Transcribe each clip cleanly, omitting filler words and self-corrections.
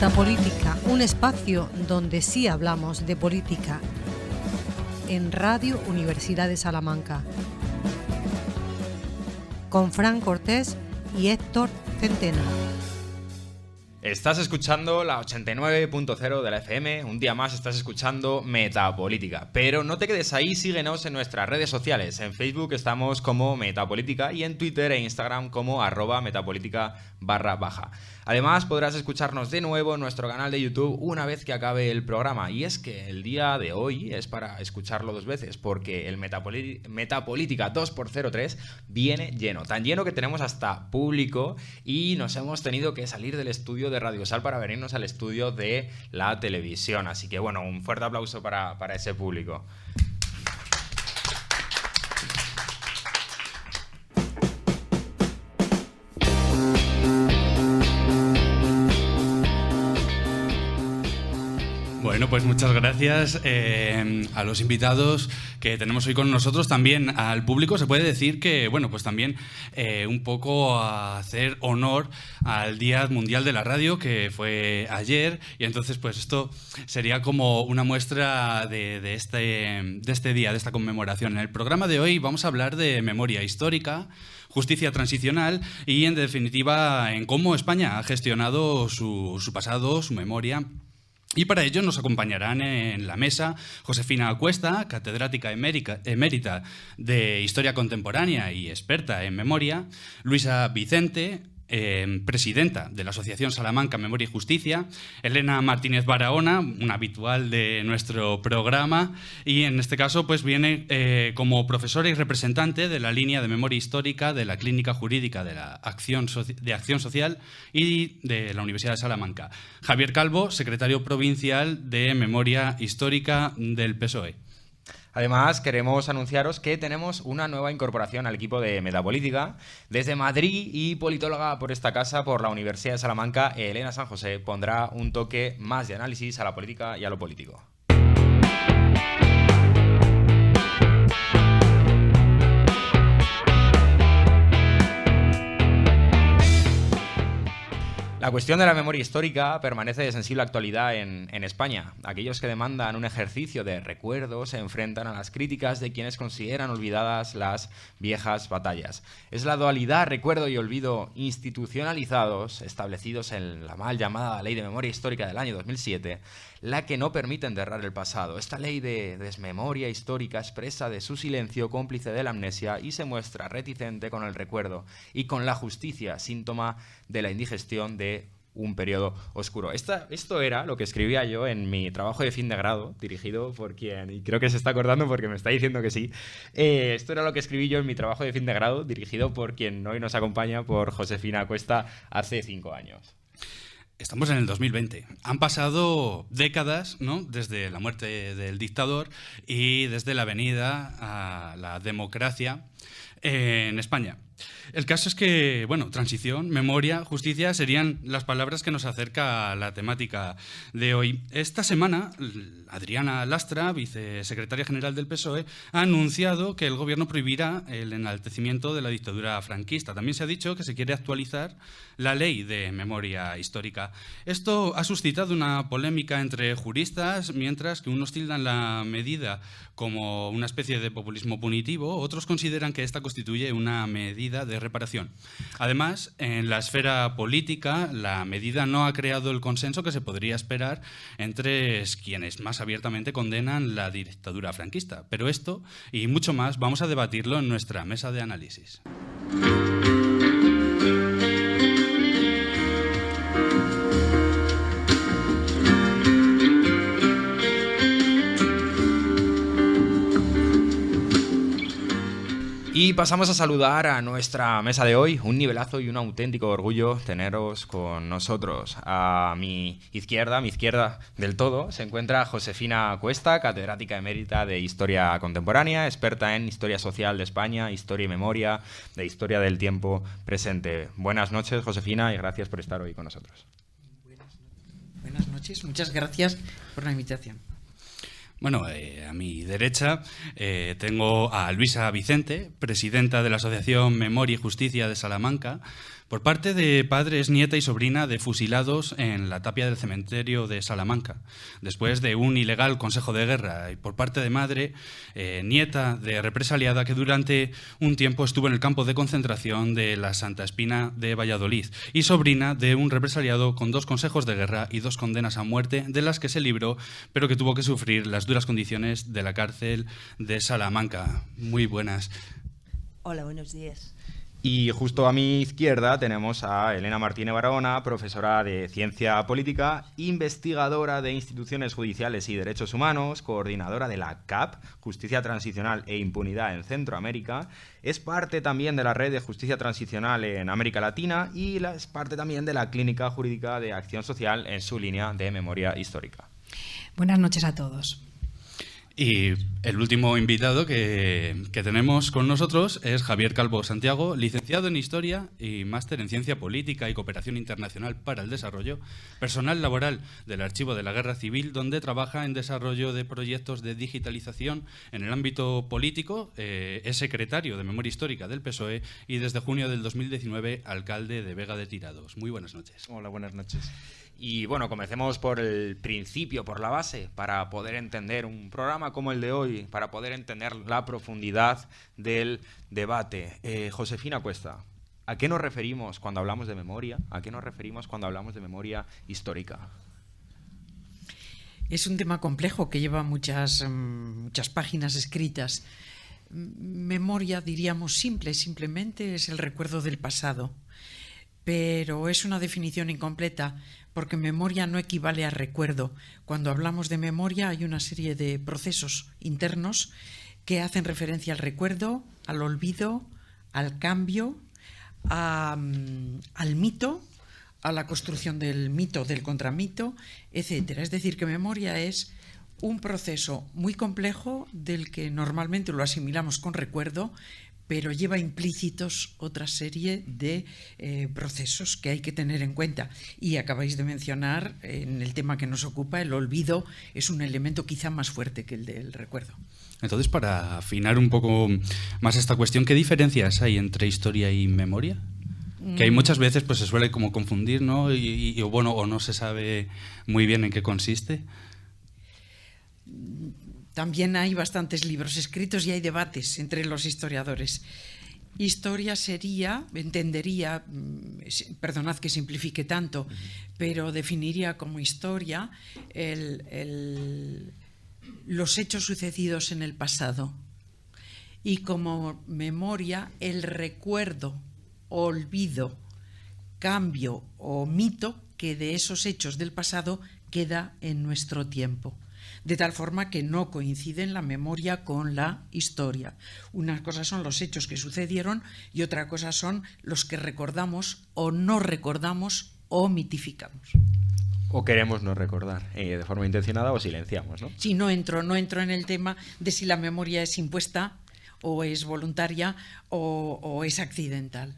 Metapolítica, un espacio donde sí hablamos de política, en Radio Universidad de Salamanca, con Fran Cortés y Héctor Centeno. Estás escuchando la 89.0 de la FM, un día más estás escuchando Metapolítica. Pero no te quedes ahí, síguenos en nuestras redes sociales. En Facebook estamos como Metapolítica y en Twitter e Instagram como @metapolítica_. Además podrás escucharnos de nuevo en nuestro canal de YouTube una vez que acabe el programa. Y es que el día de hoy es para escucharlo dos veces, porque el Metapolítica 2x03 viene lleno. Tan lleno que tenemos hasta público y nos hemos tenido que salir del estudio de Radio Sal para venirnos al estudio de la televisión. Así que bueno, un fuerte aplauso para ese público. Bueno, pues muchas gracias a los invitados que tenemos hoy con nosotros, también al público. Se puede decir que, bueno, pues también un poco a hacer honor al Día Mundial de la Radio, que fue ayer, y entonces pues esto sería como una muestra de este día, de esta conmemoración. En el programa de hoy vamos a hablar de memoria histórica, justicia transicional y, en definitiva, en cómo España ha gestionado su pasado, su memoria. Y para ello nos acompañarán en la mesa Josefina Cuesta, catedrática emérita de Historia Contemporánea y experta en memoria; Luisa Vicente, presidenta de la Asociación Salamanca Memoria y Justicia; Elena Martínez Barahona, una habitual de nuestro programa, y en este caso pues viene como profesora y representante de la línea de memoria histórica de la Clínica Jurídica de la Acción Social y de la Universidad de Salamanca; Javier Calvo, secretario provincial de Memoria Histórica del PSOE. Además, queremos anunciaros que tenemos una nueva incorporación al equipo de Metapolítica. Desde Madrid y politóloga por esta casa, por la Universidad de Salamanca, Elena San José pondrá un toque más de análisis a la política y a lo político. La cuestión de la memoria histórica permanece de sensible actualidad en España. Aquellos que demandan un ejercicio de recuerdo se enfrentan a las críticas de quienes consideran olvidadas las viejas batallas. Es la dualidad recuerdo y olvido institucionalizados, establecidos en la mal llamada Ley de Memoria Histórica del año 2007, la que no permite enterrar el pasado. Esta ley de desmemoria histórica expresa de su silencio cómplice de la amnesia y se muestra reticente con el recuerdo y con la justicia, síntoma de la indigestión de un periodo oscuro. Esto era lo que escribía yo en mi trabajo de fin de grado, dirigido por quien, y creo que se está acordando porque me está diciendo que sí. Esto era lo que escribí yo en mi trabajo de fin de grado, dirigido por quien hoy nos acompaña, por Josefina Cuesta, hace 5 años. Estamos en el 2020. Han pasado décadas, ¿no?, desde la muerte del dictador y desde la venida a la democracia en España. El caso es que, bueno, transición, memoria, justicia serían las palabras que nos acerca a la temática de hoy. Esta semana, Adriana Lastra, vicesecretaria general del PSOE, ha anunciado que el gobierno prohibirá el enaltecimiento de la dictadura franquista. También se ha dicho que se quiere actualizar la ley de memoria histórica. Esto ha suscitado una polémica entre juristas, mientras que unos tildan la medida como una especie de populismo punitivo, otros consideran que esta constituye una medida de reparación. Además, en la esfera política, la medida no ha creado el consenso que se podría esperar entre quienes más abiertamente condenan la dictadura franquista. Pero esto y mucho más vamos a debatirlo en nuestra mesa de análisis. Y pasamos a saludar a nuestra mesa de hoy. Un nivelazo y un auténtico orgullo teneros con nosotros. A mi izquierda del todo, se encuentra Josefina Cuesta, catedrática emérita de Historia Contemporánea, experta en Historia Social de España, Historia y Memoria, de Historia del Tiempo Presente. Buenas noches, Josefina, y gracias por estar hoy con nosotros. Buenas noches, muchas gracias por la invitación. Bueno, a mi derecha tengo a Luisa Vicente, presidenta de la Asociación Memoria y Justicia de Salamanca, Por parte de padre es nieta y sobrina de fusilados en la tapia del cementerio de Salamanca, después de un ilegal consejo de guerra. Y por parte de madre, nieta de represaliada que durante un tiempo estuvo en el campo de concentración de la Santa Espina de Valladolid. Y sobrina de un represaliado con 2 consejos de guerra y 2 condenas a muerte, de las que se libró, pero que tuvo que sufrir las duras condiciones de la cárcel de Salamanca. Muy buenas. Hola, buenos días. Y justo a mi izquierda tenemos a Elena Martínez Barahona, profesora de Ciencia Política, investigadora de instituciones judiciales y derechos humanos, coordinadora de la CAP, Justicia Transicional e Impunidad en Centroamérica, es parte también de la Red de Justicia Transicional en América Latina y es parte también de la Clínica Jurídica de Acción Social en su línea de memoria histórica. Buenas noches a todos. Y el último invitado que tenemos con nosotros es Javier Calvo Santiago, licenciado en Historia y máster en Ciencia Política y Cooperación Internacional para el Desarrollo, personal laboral del Archivo de la Guerra Civil, donde trabaja en desarrollo de proyectos de digitalización en el ámbito político, es secretario de Memoria Histórica del PSOE y desde junio del 2019 alcalde de Vega de Tirados. Muy buenas noches. Hola, buenas noches. Y bueno, comencemos por el principio, por la base, para poder entender un programa como el de hoy, para poder entender la profundidad del debate. Josefina Cuesta, ¿a qué nos referimos cuando hablamos de memoria? ¿A qué nos referimos cuando hablamos de memoria histórica? Es un tema complejo que lleva muchas páginas escritas. Memoria, diríamos, simplemente es el recuerdo del pasado. Pero es una definición incompleta, porque memoria no equivale a recuerdo. Cuando hablamos de memoria hay una serie de procesos internos que hacen referencia al recuerdo, al olvido, al cambio, al mito, a la construcción del mito, del contramito, etcétera. Es decir, que memoria es un proceso muy complejo del que normalmente lo asimilamos con recuerdo, pero lleva implícitos otra serie de procesos que hay que tener en cuenta. Y acabáis de mencionar, en el tema que nos ocupa, el olvido es un elemento quizá más fuerte que el del recuerdo. Entonces, para afinar un poco más esta cuestión, ¿qué diferencias hay entre historia y memoria? Que hay muchas veces pues se suele como confundir, ¿no? O no se sabe muy bien en qué consiste. También hay bastantes libros escritos y hay debates entre los historiadores. Historia entendería, perdonad que simplifique tanto, pero definiría como historia los hechos sucedidos en el pasado. Y como memoria, el recuerdo, olvido, cambio o mito que de esos hechos del pasado queda en nuestro tiempo. De tal forma que no coinciden la memoria con la historia. Una cosa son los hechos que sucedieron y otra cosa son los que recordamos o no recordamos o mitificamos. O queremos no recordar, de forma intencionada o silenciamos, ¿no? Sí, no entro en el tema de si la memoria es impuesta o es voluntaria o es accidental.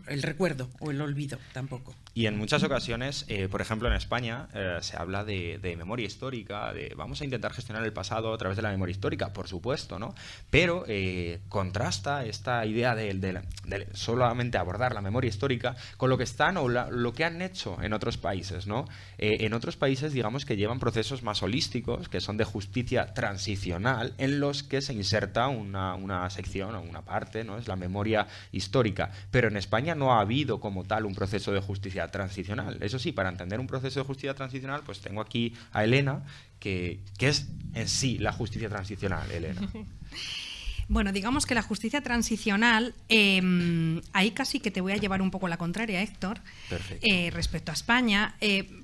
El recuerdo o el olvido tampoco. Y en muchas ocasiones, por ejemplo en España, se habla de memoria histórica, de vamos a intentar gestionar el pasado a través de la memoria histórica, por supuesto, ¿no? Pero contrasta esta idea de solamente abordar la memoria histórica con lo que están o lo que han hecho en otros países, ¿no? En otros países, digamos que llevan procesos más holísticos, que son de justicia transicional, en los que se inserta una sección o una parte, ¿no? Es la memoria histórica. Pero en España no ha habido como tal un proceso de justicia transicional. Eso sí, para entender un proceso de justicia transicional, pues tengo aquí a Elena, que es en sí la justicia transicional, Elena. Bueno, digamos que la justicia transicional, ahí casi que te voy a llevar un poco la contraria, Héctor, respecto a España.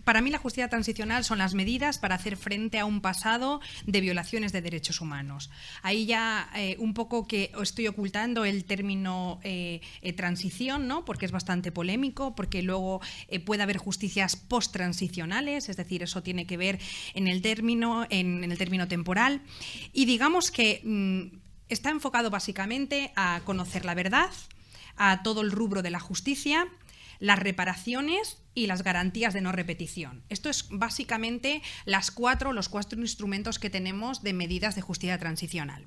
Para mí la justicia transicional son las medidas para hacer frente a un pasado de violaciones de derechos humanos. Ahí ya un poco que estoy ocultando el término transición, ¿no? Porque es bastante polémico, porque luego puede haber justicias post-transicionales, es decir, eso tiene que ver en el término temporal. Y digamos que está enfocado básicamente a conocer la verdad, a todo el rubro de la justicia, las reparaciones y las garantías de no repetición. Esto es básicamente los cuatro instrumentos que tenemos de medidas de justicia transicional.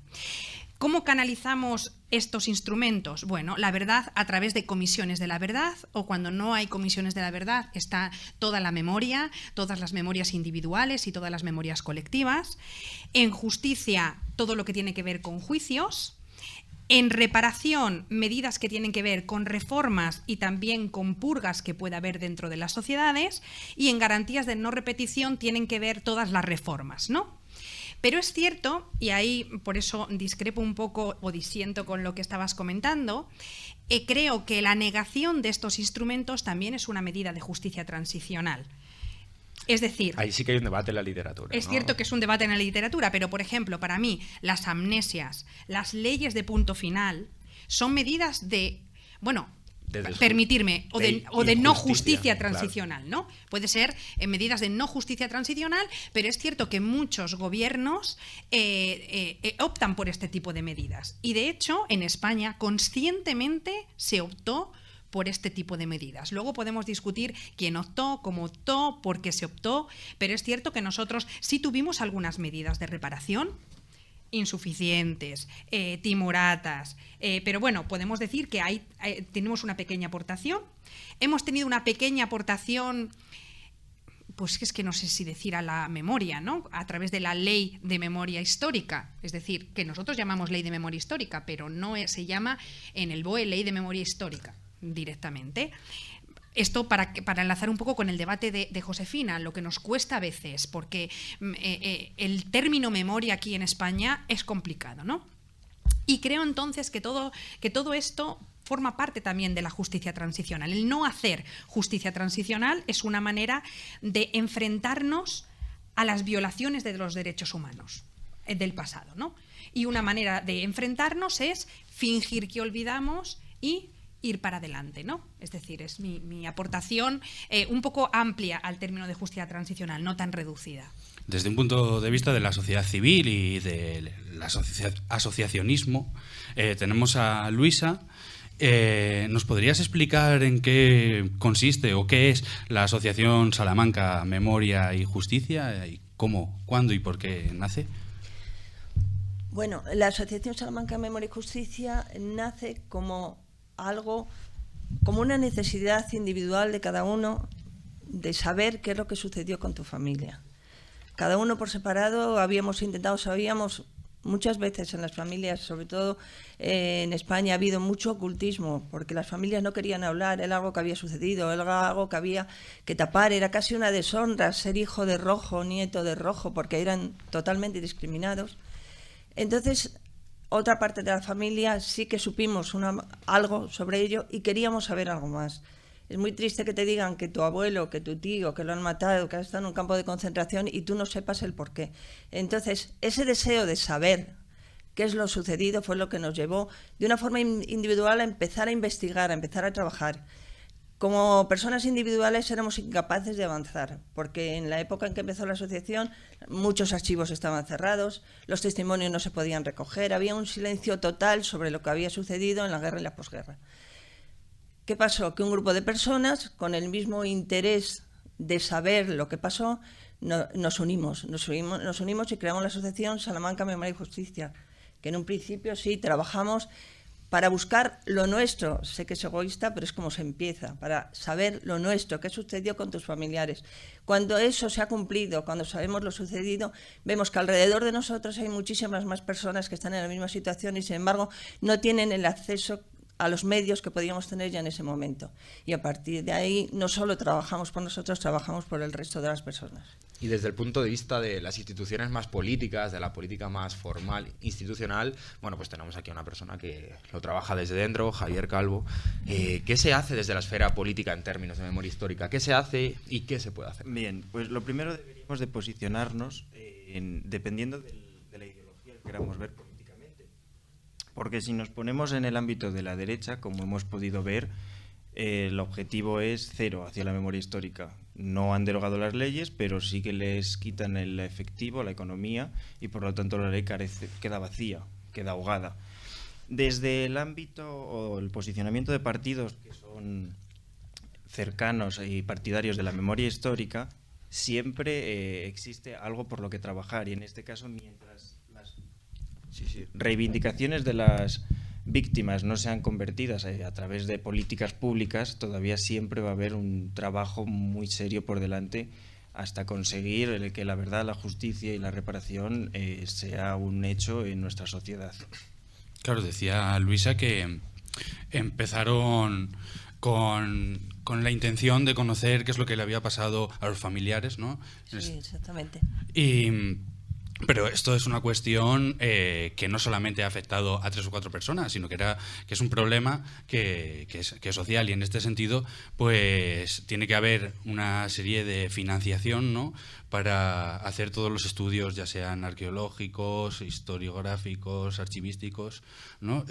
¿Cómo canalizamos estos instrumentos? Bueno, la verdad a través de comisiones de la verdad, o cuando no hay comisiones de la verdad está toda la memoria, todas las memorias individuales y todas las memorias colectivas. En justicia, todo lo que tiene que ver con juicios. En reparación, medidas que tienen que ver con reformas y también con purgas que pueda haber dentro de las sociedades. Y en garantías de no repetición tienen que ver todas las reformas, ¿no? Pero es cierto, y ahí por eso discrepo un poco o disiento con lo que estabas comentando, creo que la negación de estos instrumentos también es una medida de justicia transicional. Es decir, ahí sí que hay un debate en la literatura. Es cierto que es un debate en la literatura, pero por ejemplo, para mí, las amnesias, las leyes de punto final, son medidas de, bueno, permitirme, o de no justicia transicional, claro. ¿no? Puede ser en medidas de no justicia transicional, pero es cierto que muchos gobiernos optan por este tipo de medidas. Y de hecho, en España, conscientemente se optó por este tipo de medidas. Luego podemos discutir quién optó, cómo optó, por qué se optó, pero es cierto que nosotros sí tuvimos algunas medidas de reparación, insuficientes, timoratas, pero bueno, podemos decir que tenemos una pequeña aportación. Hemos tenido una pequeña aportación, pues es que no sé si decir a la memoria, ¿no? A través de la ley de memoria histórica, es decir, que nosotros llamamos ley de memoria histórica, pero no se llama en el BOE ley de memoria histórica directamente. Esto para enlazar un poco con el debate de Josefina, lo que nos cuesta a veces, porque el término memoria aquí en España es complicado, ¿no? Y creo entonces que todo esto forma parte también de la justicia transicional. El no hacer justicia transicional es una manera de enfrentarnos a las violaciones de los derechos humanos del pasado, ¿no? Y una manera de enfrentarnos es fingir que olvidamos y ir para adelante, ¿no? Es decir, es mi aportación un poco amplia al término de justicia transicional, no tan reducida. Desde un punto de vista de la sociedad civil y del asociacionismo, tenemos a Luisa. ¿Nos podrías explicar en qué consiste o qué es la Asociación Salamanca Memoria y Justicia? Y ¿cómo, cuándo y por qué nace? Bueno, la Asociación Salamanca Memoria y Justicia nace como una necesidad individual de cada uno de saber qué es lo que sucedió con tu familia. Cada uno por separado sabíamos muchas veces en las familias, sobre todo en España ha habido mucho ocultismo, porque las familias no querían hablar, era algo que había sucedido, era algo que había que tapar, era casi una deshonra ser hijo de rojo, nieto de rojo, porque eran totalmente discriminados. Entonces, otra parte de la familia sí que supimos algo sobre ello y queríamos saber algo más. Es muy triste que te digan que tu abuelo, que tu tío, que lo han matado, que ha estado en un campo de concentración y tú no sepas el porqué. Entonces, ese deseo de saber qué es lo sucedido fue lo que nos llevó de una forma individual a empezar a investigar, a empezar a trabajar. Como personas individuales éramos incapaces de avanzar, porque en la época en que empezó la asociación muchos archivos estaban cerrados, los testimonios no se podían recoger, había un silencio total sobre lo que había sucedido en la guerra y la posguerra. ¿Qué pasó? Que un grupo de personas con el mismo interés de saber lo que pasó nos unimos y creamos la Asociación Salamanca Memoria y Justicia, que en un principio sí trabajamos para buscar lo nuestro. Sé que es egoísta, pero es como se empieza, para saber lo nuestro, qué sucedió con tus familiares. Cuando eso se ha cumplido, cuando sabemos lo sucedido, vemos que alrededor de nosotros hay muchísimas más personas que están en la misma situación y, sin embargo, no tienen el acceso a los medios que podíamos tener ya en ese momento. Y a partir de ahí no solo trabajamos por nosotros, trabajamos por el resto de las personas. Y desde el punto de vista de las instituciones más políticas, de la política más formal, institucional, bueno, pues tenemos aquí a una persona que lo trabaja desde dentro, Javier Calvo. ¿Qué se hace desde la esfera política en términos de memoria histórica? ¿Qué se hace y qué se puede hacer? Bien, pues lo primero deberíamos de posicionarnos dependiendo de la ideología que queramos ver políticamente. Porque si nos ponemos en el ámbito de la derecha, como hemos podido ver, el objetivo es cero hacia la memoria histórica. No han derogado las leyes, pero sí que les quitan el efectivo, la economía, y por lo tanto la ley queda vacía, queda ahogada. Desde el ámbito o el posicionamiento de partidos que son cercanos y partidarios de la memoria histórica, siempre existe algo por lo que trabajar, y en este caso, mientras reivindicaciones de las víctimas no sean convertidas a través de políticas públicas, todavía siempre va a haber un trabajo muy serio por delante hasta conseguir que la verdad, la justicia y la reparación sea un hecho en nuestra sociedad. Claro, decía Luisa que empezaron con la intención de conocer qué es lo que le había pasado a los familiares, ¿no? Sí, exactamente. Pero esto es una cuestión que no solamente ha afectado a 3 o 4 personas, sino que es un problema que es social, y en este sentido pues tiene que haber una serie de financiación, ¿no?, para hacer todos los estudios, ya sean arqueológicos, historiográficos, archivísticos, ¿no?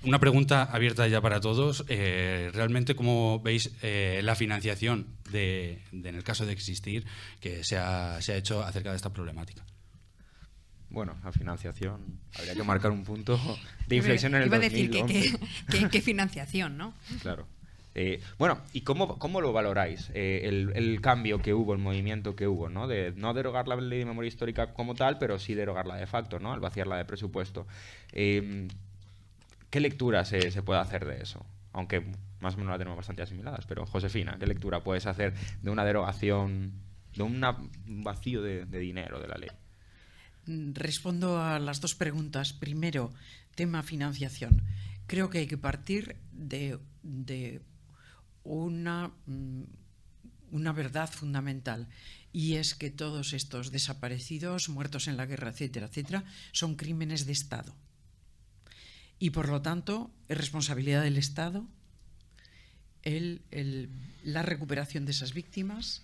Una pregunta abierta ya para todos. Realmente, ¿cómo veis la financiación en el caso de existir que se ha hecho acerca de esta problemática? Bueno, la financiación, habría que marcar un punto de inflexión en el 2011. Iba a decir que financiación, ¿no? Claro. Bueno, ¿y cómo lo valoráis? El cambio que hubo, el movimiento que hubo, ¿no? De no derogar la ley de memoria histórica como tal, pero sí derogarla de facto, ¿no?, al vaciarla de presupuesto. ¿Qué lectura se puede hacer de eso? Aunque más o menos la tenemos bastante asimiladas, pero Josefina, ¿qué lectura puedes hacer de una derogación, de un vacío de dinero de la ley? Respondo a las dos preguntas. Primero, tema financiación. Creo que hay que partir de una verdad fundamental, y es que todos estos desaparecidos, muertos en la guerra, etcétera, etcétera, son crímenes de Estado. Y por lo tanto, es responsabilidad del Estado la recuperación de esas víctimas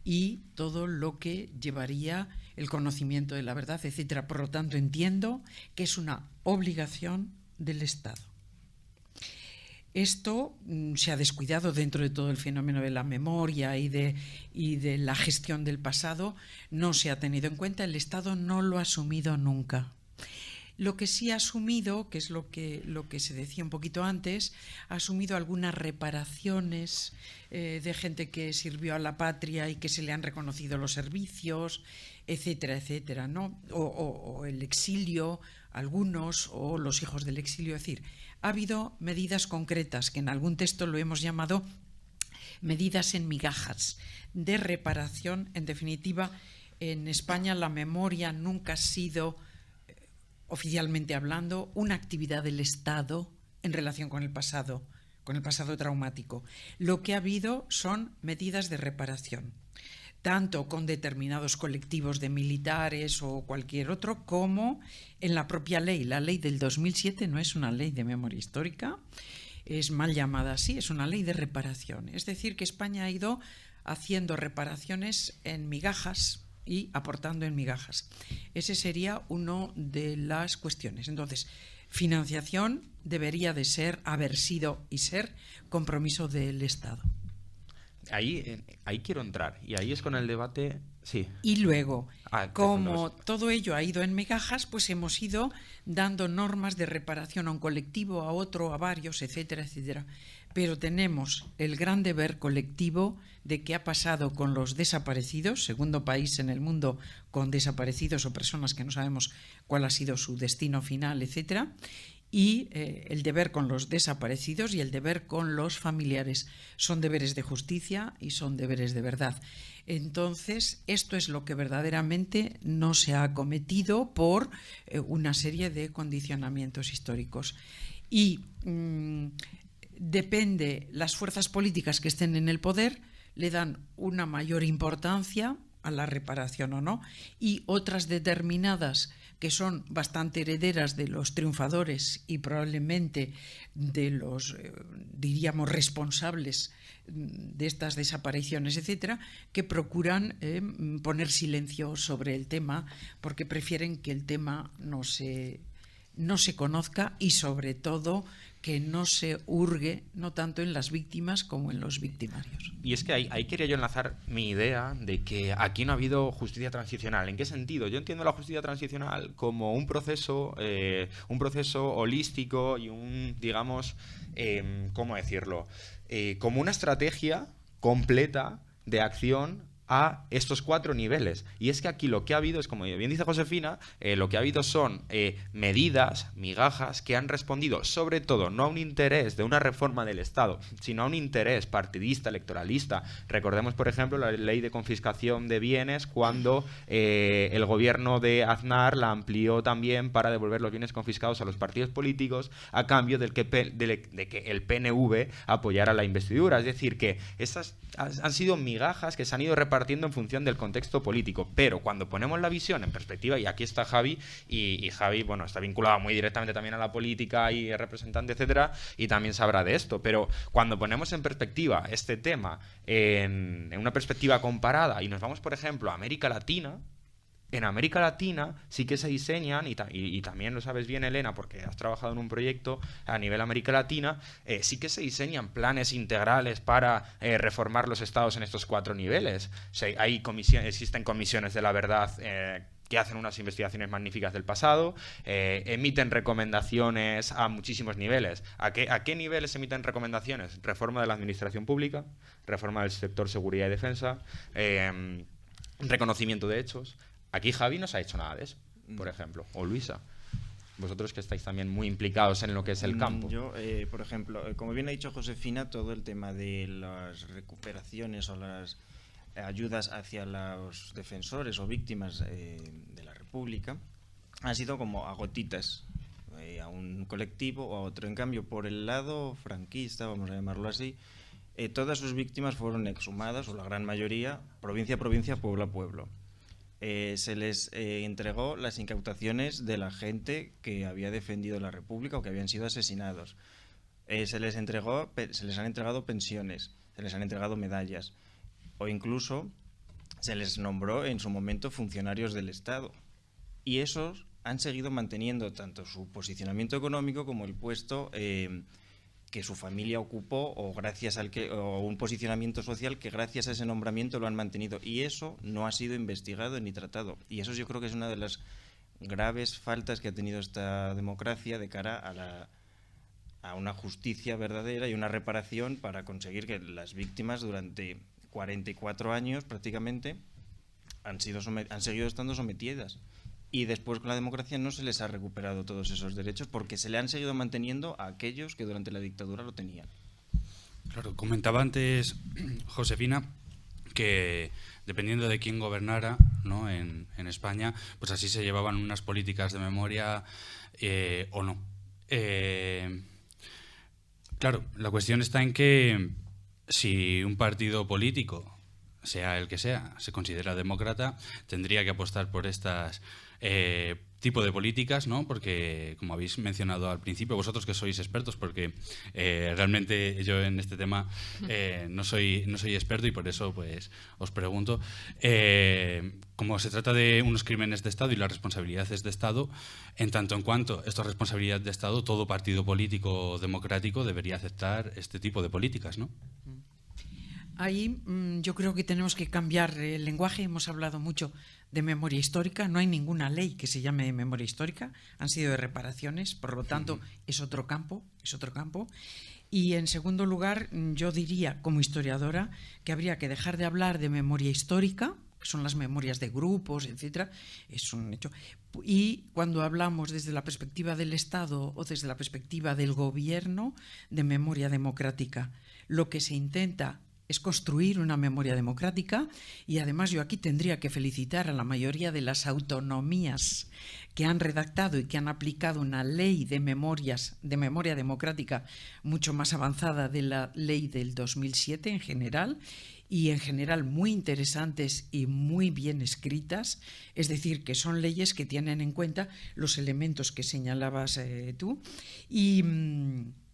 y todo lo que llevaría el conocimiento de la verdad, etcétera. Por lo tanto, entiendo que es una obligación del Estado. Esto se ha descuidado dentro de todo el fenómeno de la memoria y de la gestión del pasado. No se ha tenido en cuenta, el Estado no lo ha asumido nunca. Lo que sí ha asumido, que es lo que se decía un poquito antes, ha asumido algunas reparaciones de gente que sirvió a la patria y que se le han reconocido los servicios, etcétera, etcétera, ¿no? O el exilio, algunos, o los hijos del exilio. Es decir, ha habido medidas concretas, que en algún texto lo hemos llamado medidas en migajas, de reparación. En definitiva, en España la memoria nunca ha sido, oficialmente hablando, una actividad del Estado en relación con el pasado traumático. Lo que ha habido son medidas de reparación, tanto con determinados colectivos de militares o cualquier otro, como en la propia ley. La ley del 2007 no es una ley de memoria histórica, es mal llamada así, es una ley de reparación. Es decir, que España ha ido haciendo reparaciones en migajas y aportando en migajas. Ese sería una de las cuestiones. Entonces, financiación debería de haber sido y ser compromiso del Estado. Ahí quiero entrar, y ahí es con el debate. Sí. Y luego, como todo ello ha ido en migajas, pues hemos ido dando normas de reparación a un colectivo, a otro, a varios, etcétera, etcétera. Pero tenemos el gran deber colectivo de qué ha pasado con los desaparecidos, segundo país en el mundo con desaparecidos o personas que no sabemos cuál ha sido su destino final, etcétera, y el deber con los desaparecidos y el deber con los familiares. Son deberes de justicia y son deberes de verdad. Entonces, esto es lo que verdaderamente no se ha acometido por una serie de condicionamientos históricos. Y depende, las fuerzas políticas que estén en el poder le dan una mayor importancia a la reparación o no, y otras determinadas que son bastante herederas de los triunfadores y probablemente de los, diríamos, responsables de estas desapariciones, etcétera, que procuran poner silencio sobre el tema porque prefieren que el tema no se conozca y, sobre todo, que no se hurgue no tanto en las víctimas como en los victimarios. Y es que ahí quería yo enlazar mi idea de que aquí no ha habido justicia transicional. ¿En qué sentido? Yo entiendo la justicia transicional como un proceso holístico y un, digamos, ¿cómo decirlo? Como una estrategia completa de acción a estos 4 niveles. Y es que aquí lo que ha habido es, como bien dice Josefina, lo que ha habido son medidas, migajas, que han respondido sobre todo no a un interés de una reforma del Estado, sino a un interés partidista, electoralista. Recordemos, por ejemplo, la ley de confiscación de bienes, cuando el gobierno de Aznar la amplió también para devolver los bienes confiscados a los partidos políticos a cambio de que el PNV apoyara la investidura. Es decir, que esas han sido migajas que se han ido repartiendo en función del contexto político, pero cuando ponemos la visión en perspectiva, y aquí está Javi, y Javi, bueno, está vinculado muy directamente también a la política y es representante, etcétera, y también sabrá de esto, pero cuando ponemos en perspectiva este tema en una perspectiva comparada y nos vamos, por ejemplo, a América Latina, en América Latina sí que se diseñan, y también lo sabes bien, Elena, porque has trabajado en un proyecto a nivel América Latina, sí que se diseñan planes integrales para reformar los estados en estos 4 niveles. O sea, existen comisiones de la verdad que hacen unas investigaciones magníficas del pasado, emiten recomendaciones a muchísimos niveles. ¿A qué niveles emiten recomendaciones? Reforma de la administración pública, reforma del sector seguridad y defensa, reconocimiento de hechos. Aquí Javi no se ha hecho nada de eso, por ejemplo, o Luisa. Vosotros que estáis también muy implicados en lo que es el campo. Yo, por ejemplo, como bien ha dicho Josefina, todo el tema de las recuperaciones o las ayudas hacia los defensores o víctimas de la República han sido como a gotitas, a un colectivo o a otro. En cambio, por el lado franquista, vamos a llamarlo así, todas sus víctimas fueron exhumadas, o la gran mayoría, provincia a provincia, pueblo a pueblo. Se les entregó las incautaciones de la gente que había defendido la República o que habían sido asesinados. Se les han entregado pensiones, se les han entregado medallas, o incluso se les nombró en su momento funcionarios del Estado. Y esos han seguido manteniendo tanto su posicionamiento económico como el puesto que su familia ocupó, o un posicionamiento social que gracias a ese nombramiento lo han mantenido, y eso no ha sido investigado ni tratado, y eso yo creo que es una de las graves faltas que ha tenido esta democracia de cara a una justicia verdadera y una reparación para conseguir que las víctimas durante 44 años prácticamente han seguido estando sometidas. Y después con la democracia no se les ha recuperado todos esos derechos porque se le han seguido manteniendo a aquellos que durante la dictadura lo tenían. Claro, comentaba antes Josefina que dependiendo de quién gobernara, ¿no?, en España, pues así se llevaban unas políticas de memoria o no. Claro, la cuestión está en que si un partido político, sea el que sea, se considera demócrata, tendría que apostar por estas tipo de políticas, ¿no? Porque, como habéis mencionado al principio, vosotros que sois expertos, porque realmente yo en este tema no soy experto y por eso pues os pregunto, como se trata de unos crímenes de Estado y las responsabilidades de Estado, en tanto en cuanto esto es responsabilidad de Estado, todo partido político democrático debería aceptar este tipo de políticas, ¿no? Ahí yo creo que tenemos que cambiar el lenguaje. Hemos hablado mucho de memoria histórica. No hay ninguna ley que se llame memoria histórica. Han sido de reparaciones, por lo tanto es otro campo, Y en segundo lugar, yo diría como historiadora que habría que dejar de hablar de memoria histórica, que son las memorias de grupos, etcétera. Es un hecho. Y cuando hablamos desde la perspectiva del Estado o desde la perspectiva del gobierno, de memoria democrática, lo que se intenta es construir una memoria democrática, y además yo aquí tendría que felicitar a la mayoría de las autonomías que han redactado y que han aplicado una ley de memoria democrática mucho más avanzada de la ley del 2007 en general, y en general muy interesantes y muy bien escritas, es decir, que son leyes que tienen en cuenta los elementos que señalabas tú. Y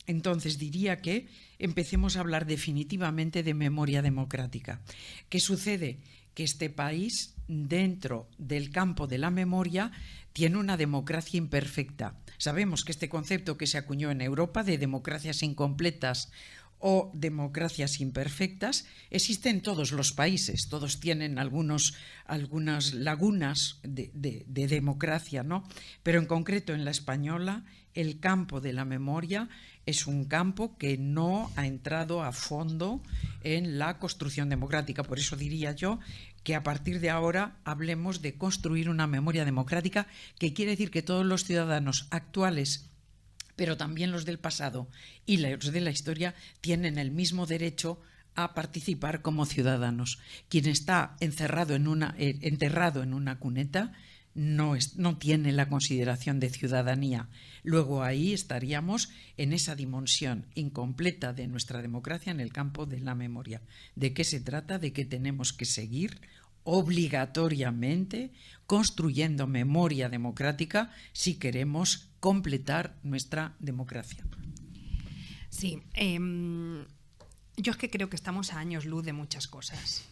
entonces diría que empecemos a hablar definitivamente de memoria democrática. ¿Qué sucede? Que este país, dentro del campo de la memoria, tiene una democracia imperfecta. Sabemos que este concepto que se acuñó en Europa de democracias incompletas o democracias imperfectas existe en todos los países. Todos tienen algunas lagunas de democracia, ¿no? Pero en concreto en la española el campo de la memoria es un campo que no ha entrado a fondo en la construcción democrática. Por eso diría yo que a partir de ahora hablemos de construir una memoria democrática, que quiere decir que todos los ciudadanos actuales, pero también los del pasado y los de la historia, tienen el mismo derecho a participar como ciudadanos. Quien está enterrado en una cuneta no tiene la consideración de ciudadanía. Luego ahí estaríamos en esa dimensión incompleta de nuestra democracia en el campo de la memoria. ¿De qué se trata? De que tenemos que seguir obligatoriamente construyendo memoria democrática si queremos completar nuestra democracia. Sí, yo es que creo que estamos a años luz de muchas cosas.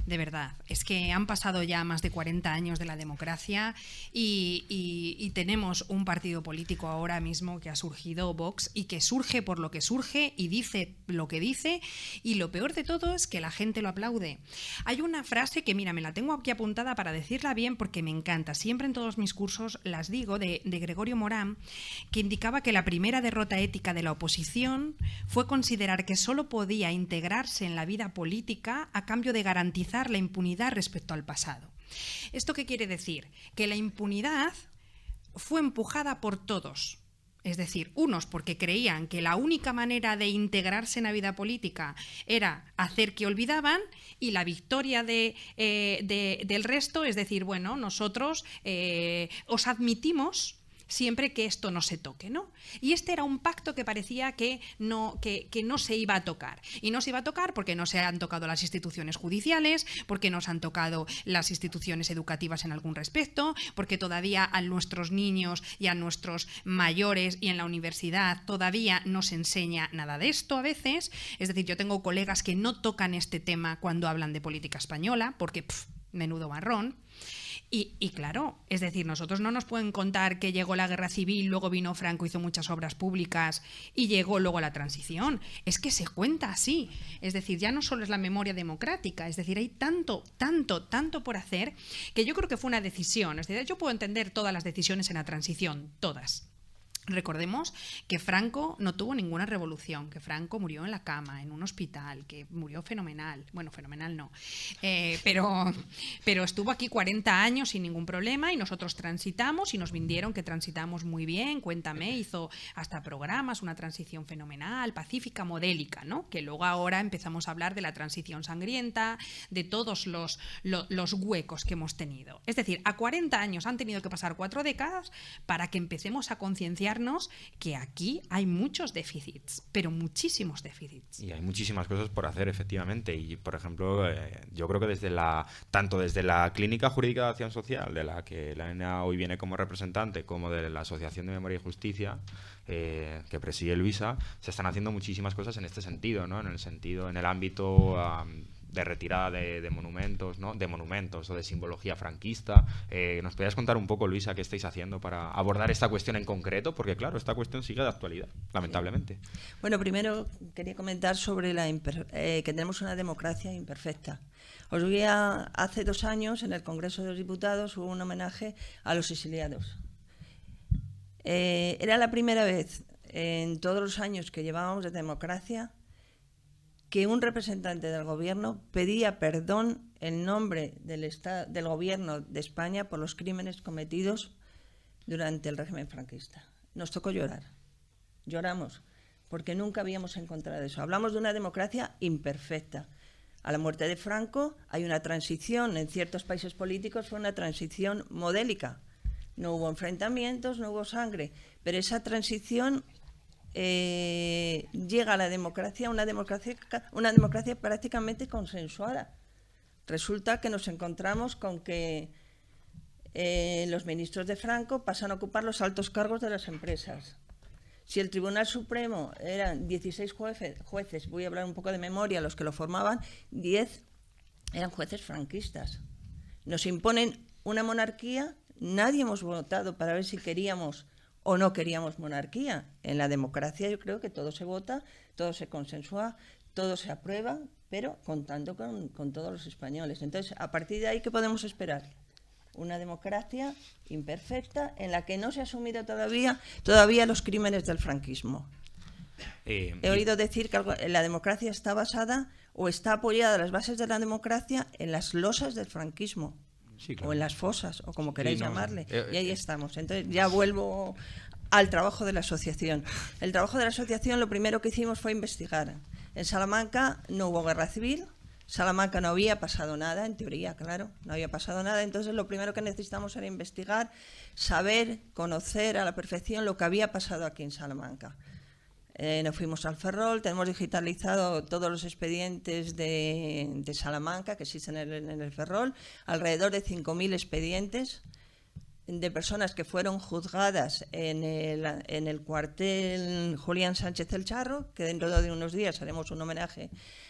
De verdad, es que han pasado ya más de 40 años de la democracia y tenemos un partido político ahora mismo que ha surgido, Vox, y que surge por lo que surge y dice lo que dice, y lo peor de todo es que la gente lo aplaude. Hay una frase que, mira, me la tengo aquí apuntada para decirla bien porque me encanta, siempre en todos mis cursos las digo, de Gregorio Morán, que indicaba que la primera derrota ética de la oposición fue considerar que solo podía integrarse en la vida política a cambio de garantizar la impunidad respecto al pasado. ¿Esto qué quiere decir? Que la impunidad fue empujada por todos. Es decir, unos porque creían que la única manera de integrarse en la vida política era hacer que olvidaban, y la victoria del resto es decir, bueno, nosotros os admitimos siempre que esto no se toque, ¿no? Y este era un pacto que parecía que no se iba a tocar. Y no se iba a tocar porque no se han tocado las instituciones judiciales, porque no se han tocado las instituciones educativas en algún respecto, porque todavía a nuestros niños y a nuestros mayores y en la universidad todavía no se enseña nada de esto a veces. Es decir, yo tengo colegas que no tocan este tema cuando hablan de política española, porque menudo marrón. Y claro, es decir, nosotros no nos pueden contar que llegó la guerra civil, luego vino Franco, hizo muchas obras públicas y llegó luego la transición. Es que se cuenta así. Es decir, ya no solo es la memoria democrática, es decir, hay tanto por hacer que yo creo que fue una decisión. Es decir, yo puedo entender todas las decisiones en la transición, todas. Recordemos que Franco no tuvo ninguna revolución, que Franco murió en la cama, en un hospital, que murió fenomenal. Bueno, fenomenal no, pero estuvo aquí 40 años sin ningún problema y nosotros transitamos y nos vendieron que transitamos muy bien. Cuéntame, hizo hasta programas, una transición fenomenal, pacífica, modélica, ¿no? Que luego ahora empezamos a hablar de la transición sangrienta, de todos los huecos que hemos tenido. Es decir, a 40 años han tenido que pasar 4 décadas para que empecemos a concienciar que aquí hay muchos déficits, pero muchísimos déficits. Y hay muchísimas cosas por hacer, efectivamente. Y, por ejemplo, yo creo que tanto desde la Clínica Jurídica de Acción Social, de la que la ENA hoy viene como representante, como de la Asociación de Memoria y Justicia, que preside Luisa, se están haciendo muchísimas cosas en este sentido, ¿no? En el ámbito de retirada de monumentos, ¿no? De monumentos o de simbología franquista. ¿Nos podrías contar un poco, Luisa, qué estáis haciendo para abordar esta cuestión en concreto? Porque, claro, esta cuestión sigue de actualidad, lamentablemente. Bueno, primero quería comentar sobre que tenemos una democracia imperfecta. Os voy hace 2 años, en el Congreso de los Diputados, hubo un homenaje a los exiliados. Era la primera vez en todos los años que llevábamos de democracia que un representante del gobierno pedía perdón en nombre del gobierno de España por los crímenes cometidos durante el régimen franquista. Nos tocó llorar. Lloramos, porque nunca habíamos encontrado eso. Hablamos de una democracia imperfecta. A la muerte de Franco hay una transición, en ciertos países políticos fue una transición modélica. No hubo enfrentamientos, no hubo sangre, pero esa transición llega a la democracia, una democracia prácticamente consensuada. Resulta que nos encontramos con que los ministros de Franco pasan a ocupar los altos cargos de las empresas. Si el Tribunal Supremo eran 16 jueces, voy a hablar un poco de memoria, los que lo formaban, 10 eran jueces franquistas. Nos imponen una monarquía, nadie hemos votado para ver si queríamos o no queríamos monarquía. En la democracia yo creo que todo se vota, todo se consensúa, todo se aprueba, pero contando con todos los españoles. Entonces, a partir de ahí, ¿qué podemos esperar? una democracia imperfecta en la que no se ha asumido todavía los crímenes del franquismo. He oído decir que la democracia está basada o está apoyada, las bases de la democracia, en las losas del franquismo. Sí, claro. O en las fosas, o como queráis llamarle. Y ahí estamos. Entonces ya vuelvo al trabajo de la asociación. El trabajo de la asociación, lo primero que hicimos fue investigar. En Salamanca no hubo guerra civil. Salamanca no había pasado nada, en teoría, claro, no había pasado nada. Entonces lo primero que necesitamos era investigar, saber, conocer a la perfección lo que había pasado aquí en Salamanca. Nos fuimos al Ferrol, tenemos digitalizado todos los expedientes de Salamanca que existen en el Ferrol, alrededor de 5.000 expedientes de personas que fueron juzgadas en el cuartel Julián Sánchez el Charro, que dentro de unos días haremos un homenaje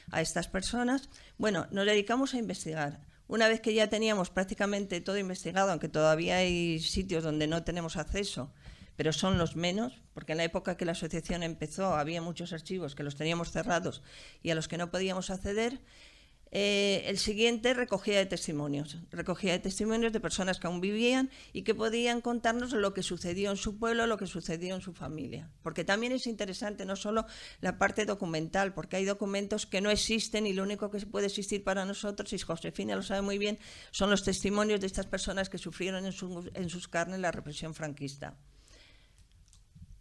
a estas personas. Bueno, nos dedicamos a investigar. Una vez que ya teníamos prácticamente todo investigado, aunque todavía hay sitios donde no tenemos acceso, pero son los menos, porque en la época que la asociación empezó había muchos archivos que los teníamos cerrados y a los que no podíamos acceder. El siguiente, recogida de testimonios de personas que aún vivían y que podían contarnos lo que sucedió en su pueblo, lo que sucedió en su familia. Porque también es interesante no solo la parte documental, porque hay documentos que no existen y lo único que puede existir para nosotros, y Josefina lo sabe muy bien, son los testimonios de estas personas que sufrieron en sus carnes la represión franquista.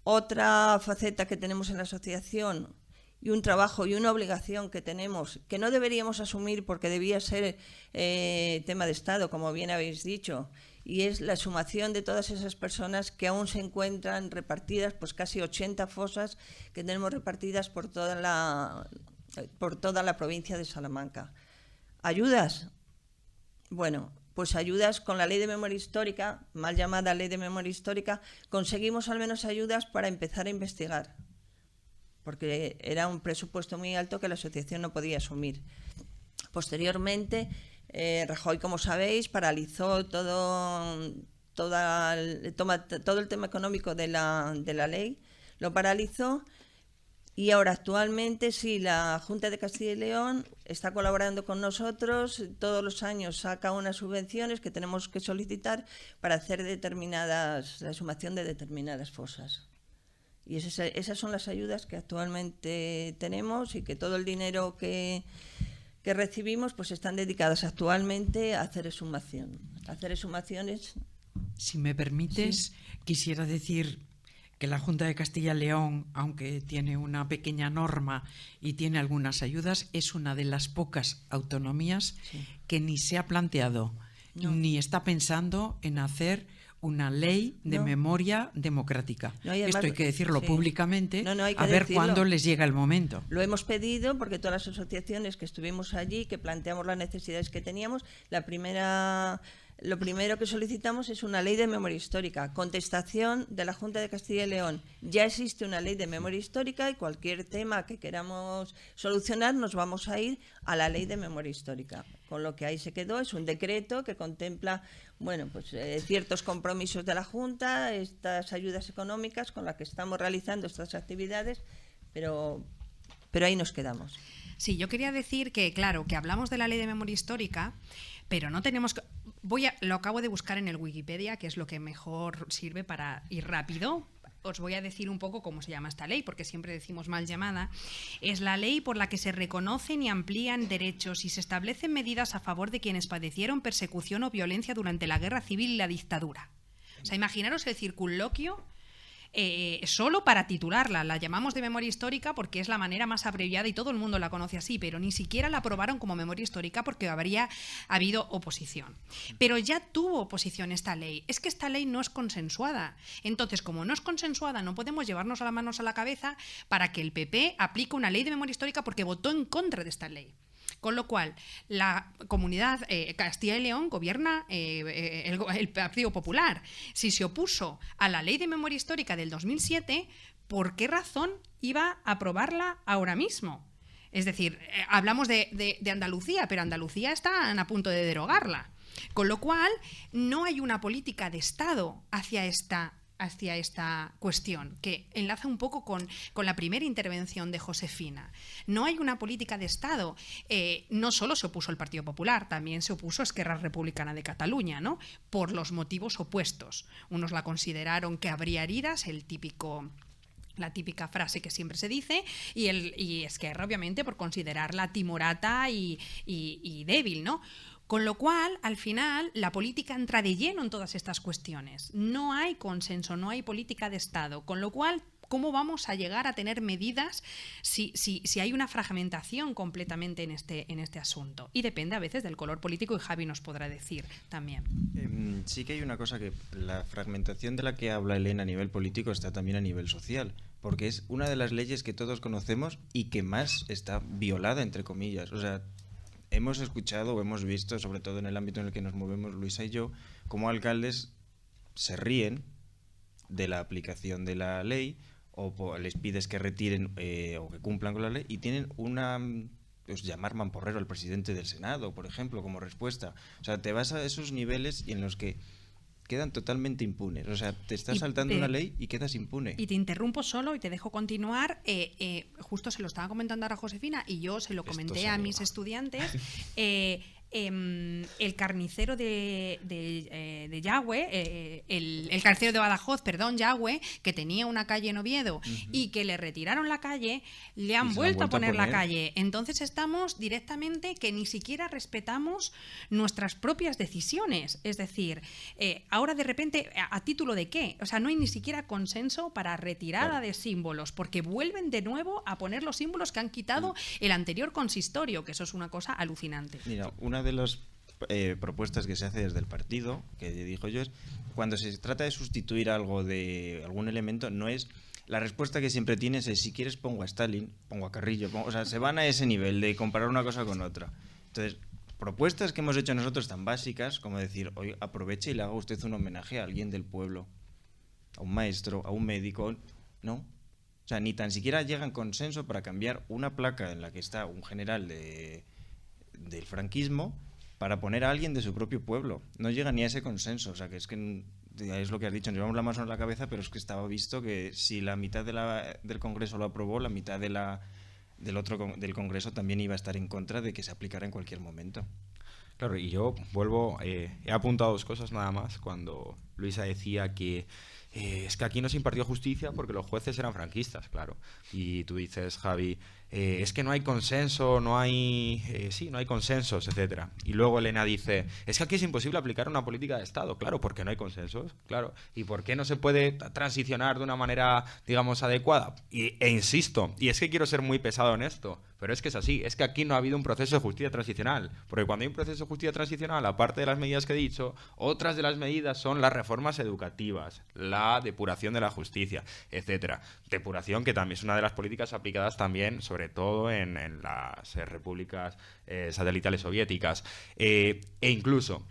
Otra faceta que tenemos en la asociación y un trabajo y una obligación que tenemos, que no deberíamos asumir porque debía ser tema de Estado, como bien habéis dicho, y es la exhumación de todas esas personas que aún se encuentran repartidas, pues casi 80 fosas que tenemos repartidas por toda la provincia de Salamanca. ¿Ayudas? Bueno, pues ayudas con la Ley de Memoria Histórica, mal llamada Ley de Memoria Histórica, conseguimos al menos ayudas para empezar a investigar, porque era un presupuesto muy alto que la asociación no podía asumir. Posteriormente, Rajoy, como sabéis, paralizó todo el tema económico de la ley, lo paralizó. Y ahora actualmente sí, la Junta de Castilla y León está colaborando con nosotros, todos los años saca unas subvenciones que tenemos que solicitar para hacer la exhumación de determinadas fosas. Y esas son las ayudas que actualmente tenemos y que todo el dinero que recibimos pues están dedicadas actualmente a hacer exhumación. Hacer exhumaciones. Si me permites, sí. Quisiera decir que la Junta de Castilla y León, aunque tiene una pequeña norma y tiene algunas ayudas, es una de las pocas autonomías que ni se ha planteado ni está pensando en hacer una ley de memoria democrática. Esto hay que decirlo públicamente, hay que a ver decirlo. Cuándo les llega el momento. Lo hemos pedido porque todas las asociaciones que estuvimos allí, que planteamos las necesidades que teníamos, lo primero que solicitamos es una ley de memoria histórica. Contestación de la Junta de Castilla y León. Ya existe una ley de memoria histórica y cualquier tema que queramos solucionar nos vamos a ir a la ley de memoria histórica. Con lo que ahí se quedó, es un decreto que contempla ciertos compromisos de la Junta, estas ayudas económicas con las que estamos realizando estas actividades, pero ahí nos quedamos. Sí, yo quería decir que, claro, que hablamos de la ley de memoria histórica, pero no tenemos... Lo acabo de buscar en el Wikipedia, que es lo que mejor sirve para ir rápido. Os voy a decir un poco cómo se llama esta ley, porque siempre decimos mal llamada. Es la ley por la que se reconocen y amplían derechos y se establecen medidas a favor de quienes padecieron persecución o violencia durante la guerra civil y la dictadura. O sea, imaginaros el circunloquio solo para titularla. La llamamos de memoria histórica porque es la manera más abreviada y todo el mundo la conoce así, pero ni siquiera la aprobaron como memoria histórica porque habría habido oposición. Pero ya tuvo oposición esta ley. Es que esta ley no es consensuada. Entonces, como no es consensuada, no podemos llevarnos las manos a la cabeza para que el PP aplique una ley de memoria histórica porque votó en contra de esta ley. Con lo cual, la comunidad Castilla y León gobierna el Partido Popular. Si se opuso a la Ley de Memoria Histórica del 2007, ¿por qué razón iba a aprobarla ahora mismo? Es decir, hablamos de Andalucía, pero Andalucía está a punto de derogarla. Con lo cual, no hay una política de Estado hacia esta hacia esta cuestión, que enlaza un poco con la primera intervención de Josefina. No hay una política de Estado. No solo se opuso el Partido Popular, también se opuso Esquerra Republicana de Cataluña, ¿no? Por los motivos opuestos. Unos la consideraron que habría heridas, la típica frase que siempre se dice, y Esquerra, obviamente, por considerarla timorata y débil, ¿no? Con lo cual, al final, la política entra de lleno en todas estas cuestiones. No hay consenso, no hay política de Estado. Con lo cual, ¿cómo vamos a llegar a tener medidas si hay una fragmentación completamente en este asunto? Y depende a veces del color político, y Javi nos podrá decir también. Sí que hay una cosa, que la fragmentación de la que habla Elena a nivel político está también a nivel social, porque es una de las leyes que todos conocemos y que más está violada, entre comillas. O sea, hemos escuchado o hemos visto, sobre todo en el ámbito en el que nos movemos Luisa y yo, cómo alcaldes se ríen de la aplicación de la ley, o les pides que retiren o que cumplan con la ley, y tienen pues llamar mamporrero al presidente del Senado, por ejemplo, como respuesta. O sea, te vas a esos niveles y en los que quedan totalmente impunes. O sea, te estás saltando una ley y quedas impune. Y te interrumpo solo y te dejo continuar. Justo se lo estaba comentando ahora Josefina y yo se lo comenté a mis estudiantes. El carnicero de Yagüe, el carnicero de Badajoz, perdón, Yagüe, que tenía una calle en Oviedo y que le retiraron la calle, le han vuelto a poner la calle. Entonces estamos directamente que ni siquiera respetamos nuestras propias decisiones. Es decir, ahora de repente, ¿a título de qué? O sea, no hay ni siquiera consenso para retirada de símbolos, porque vuelven de nuevo a poner los símbolos que han quitado el anterior consistorio, que eso es una cosa alucinante. Mira, una de las propuestas que se hace desde el partido, que dijo yo, es cuando se trata de sustituir algo de algún elemento, no es la respuesta que siempre tienes es: si quieres pongo a Stalin, pongo a Carrillo, o sea, se van a ese nivel de comparar una cosa con otra. Entonces, propuestas que hemos hecho nosotros tan básicas como decir: oye, aproveche y le haga usted un homenaje a alguien del pueblo, a un maestro, a un médico, ¿no? O sea, ni tan siquiera llegan consenso para cambiar una placa en la que está un general del franquismo para poner a alguien de su propio pueblo. No llega ni a ese consenso. O sea, que es lo que has dicho, nos llevamos la mano en la cabeza, pero es que estaba visto que si la mitad del Congreso lo aprobó, la mitad del Congreso también iba a estar en contra de que se aplicara en cualquier momento. Claro, y yo vuelvo, he apuntado dos cosas nada más cuando Luisa decía que es que aquí no se impartió justicia porque los jueces eran franquistas, claro. Y tú dices, Javi, es que no hay consenso, no hay consensos, etcétera. Y luego Elena dice, es que aquí es imposible aplicar una política de Estado, claro, porque no hay consensos, claro. ¿Y por qué no se puede transicionar de una manera, digamos, adecuada? E insisto, y es que quiero ser muy pesado en esto, pero es que es así, es que aquí no ha habido un proceso de justicia transicional, porque cuando hay un proceso de justicia transicional, aparte de las medidas que he dicho, otras de las medidas son las reformas educativas, la depuración de la justicia, etcétera. Depuración que también es una de las políticas aplicadas también, sobre todo en las repúblicas satelitales soviéticas, e incluso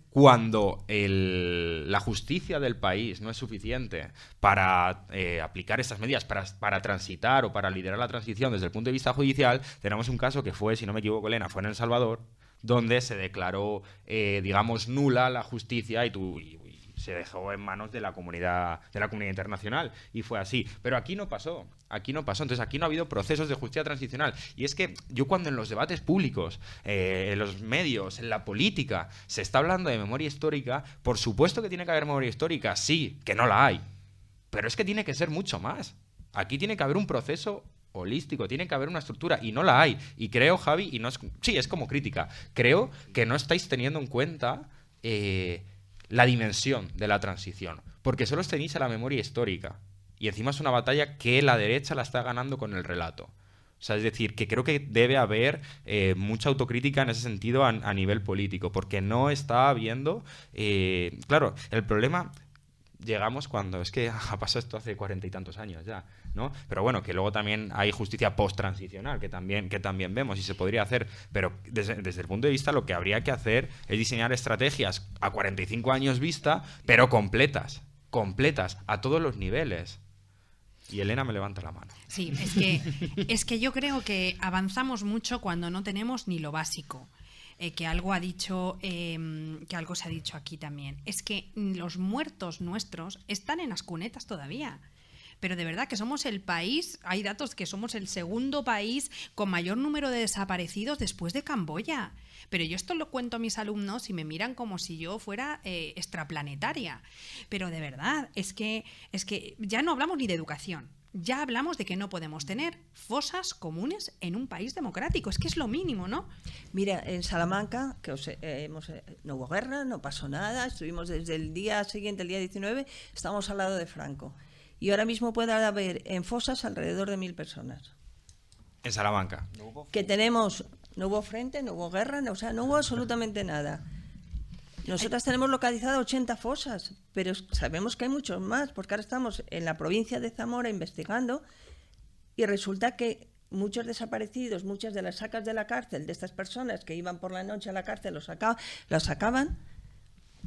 cuando la justicia del país no es suficiente para aplicar estas medidas, para transitar o para liderar la transición desde el punto de vista judicial, tenemos un caso que fue, si no me equivoco, Elena, fue en El Salvador, donde se declaró, digamos, nula la justicia y se dejó en manos de la comunidad internacional, y fue así. Pero aquí no pasó. Entonces aquí no ha habido procesos de justicia transicional. Y es que yo, cuando en los debates públicos, en los medios, en la política, se está hablando de memoria histórica, por supuesto que tiene que haber memoria histórica, sí, que no la hay. Pero es que tiene que ser mucho más. Aquí tiene que haber un proceso holístico, tiene que haber una estructura, y no la hay. Y creo, Javi, es como crítica, creo que no estáis teniendo en cuenta la dimensión de la transición, porque solo os tenéis a la memoria histórica, y encima es una batalla que la derecha la está ganando con el relato. O sea, es decir, que creo que debe haber mucha autocrítica en ese sentido a nivel político, porque no está habiendo... claro, el problema... Llegamos cuando es que ha pasado esto hace 40 y tantos años ya, ¿no? Pero bueno, que luego también hay justicia post-transicional que también vemos y se podría hacer, pero desde el punto de vista lo que habría que hacer es diseñar estrategias a 45 años vista, pero completas a todos los niveles. Y Elena me levanta la mano. Sí, es que yo creo que avanzamos mucho cuando no tenemos ni lo básico. que algo ha dicho, que algo se ha dicho aquí también. Es que los muertos nuestros están en las cunetas todavía. Pero de verdad que somos el país, hay datos que somos el segundo país con mayor número de desaparecidos después de Camboya. Pero yo esto lo cuento a mis alumnos y me miran como si yo fuera extraplanetaria. Pero de verdad, es que ya no hablamos ni de educación. Ya hablamos de que no podemos tener fosas comunes en un país democrático. Es que es lo mínimo, ¿no? Mira, en Salamanca, que no hubo guerra, no pasó nada, estuvimos desde el día siguiente, el día 19, estábamos al lado de Franco. Y ahora mismo puede haber en fosas alrededor de 1000 personas. En Salamanca. Que tenemos, no hubo frente, no hubo guerra, no hubo absolutamente nada. Nosotras tenemos localizadas 80 fosas, pero sabemos que hay muchos más, porque ahora estamos en la provincia de Zamora investigando y resulta que muchos desaparecidos, muchas de las sacas de la cárcel, de estas personas que iban por la noche a la cárcel, los sacaban,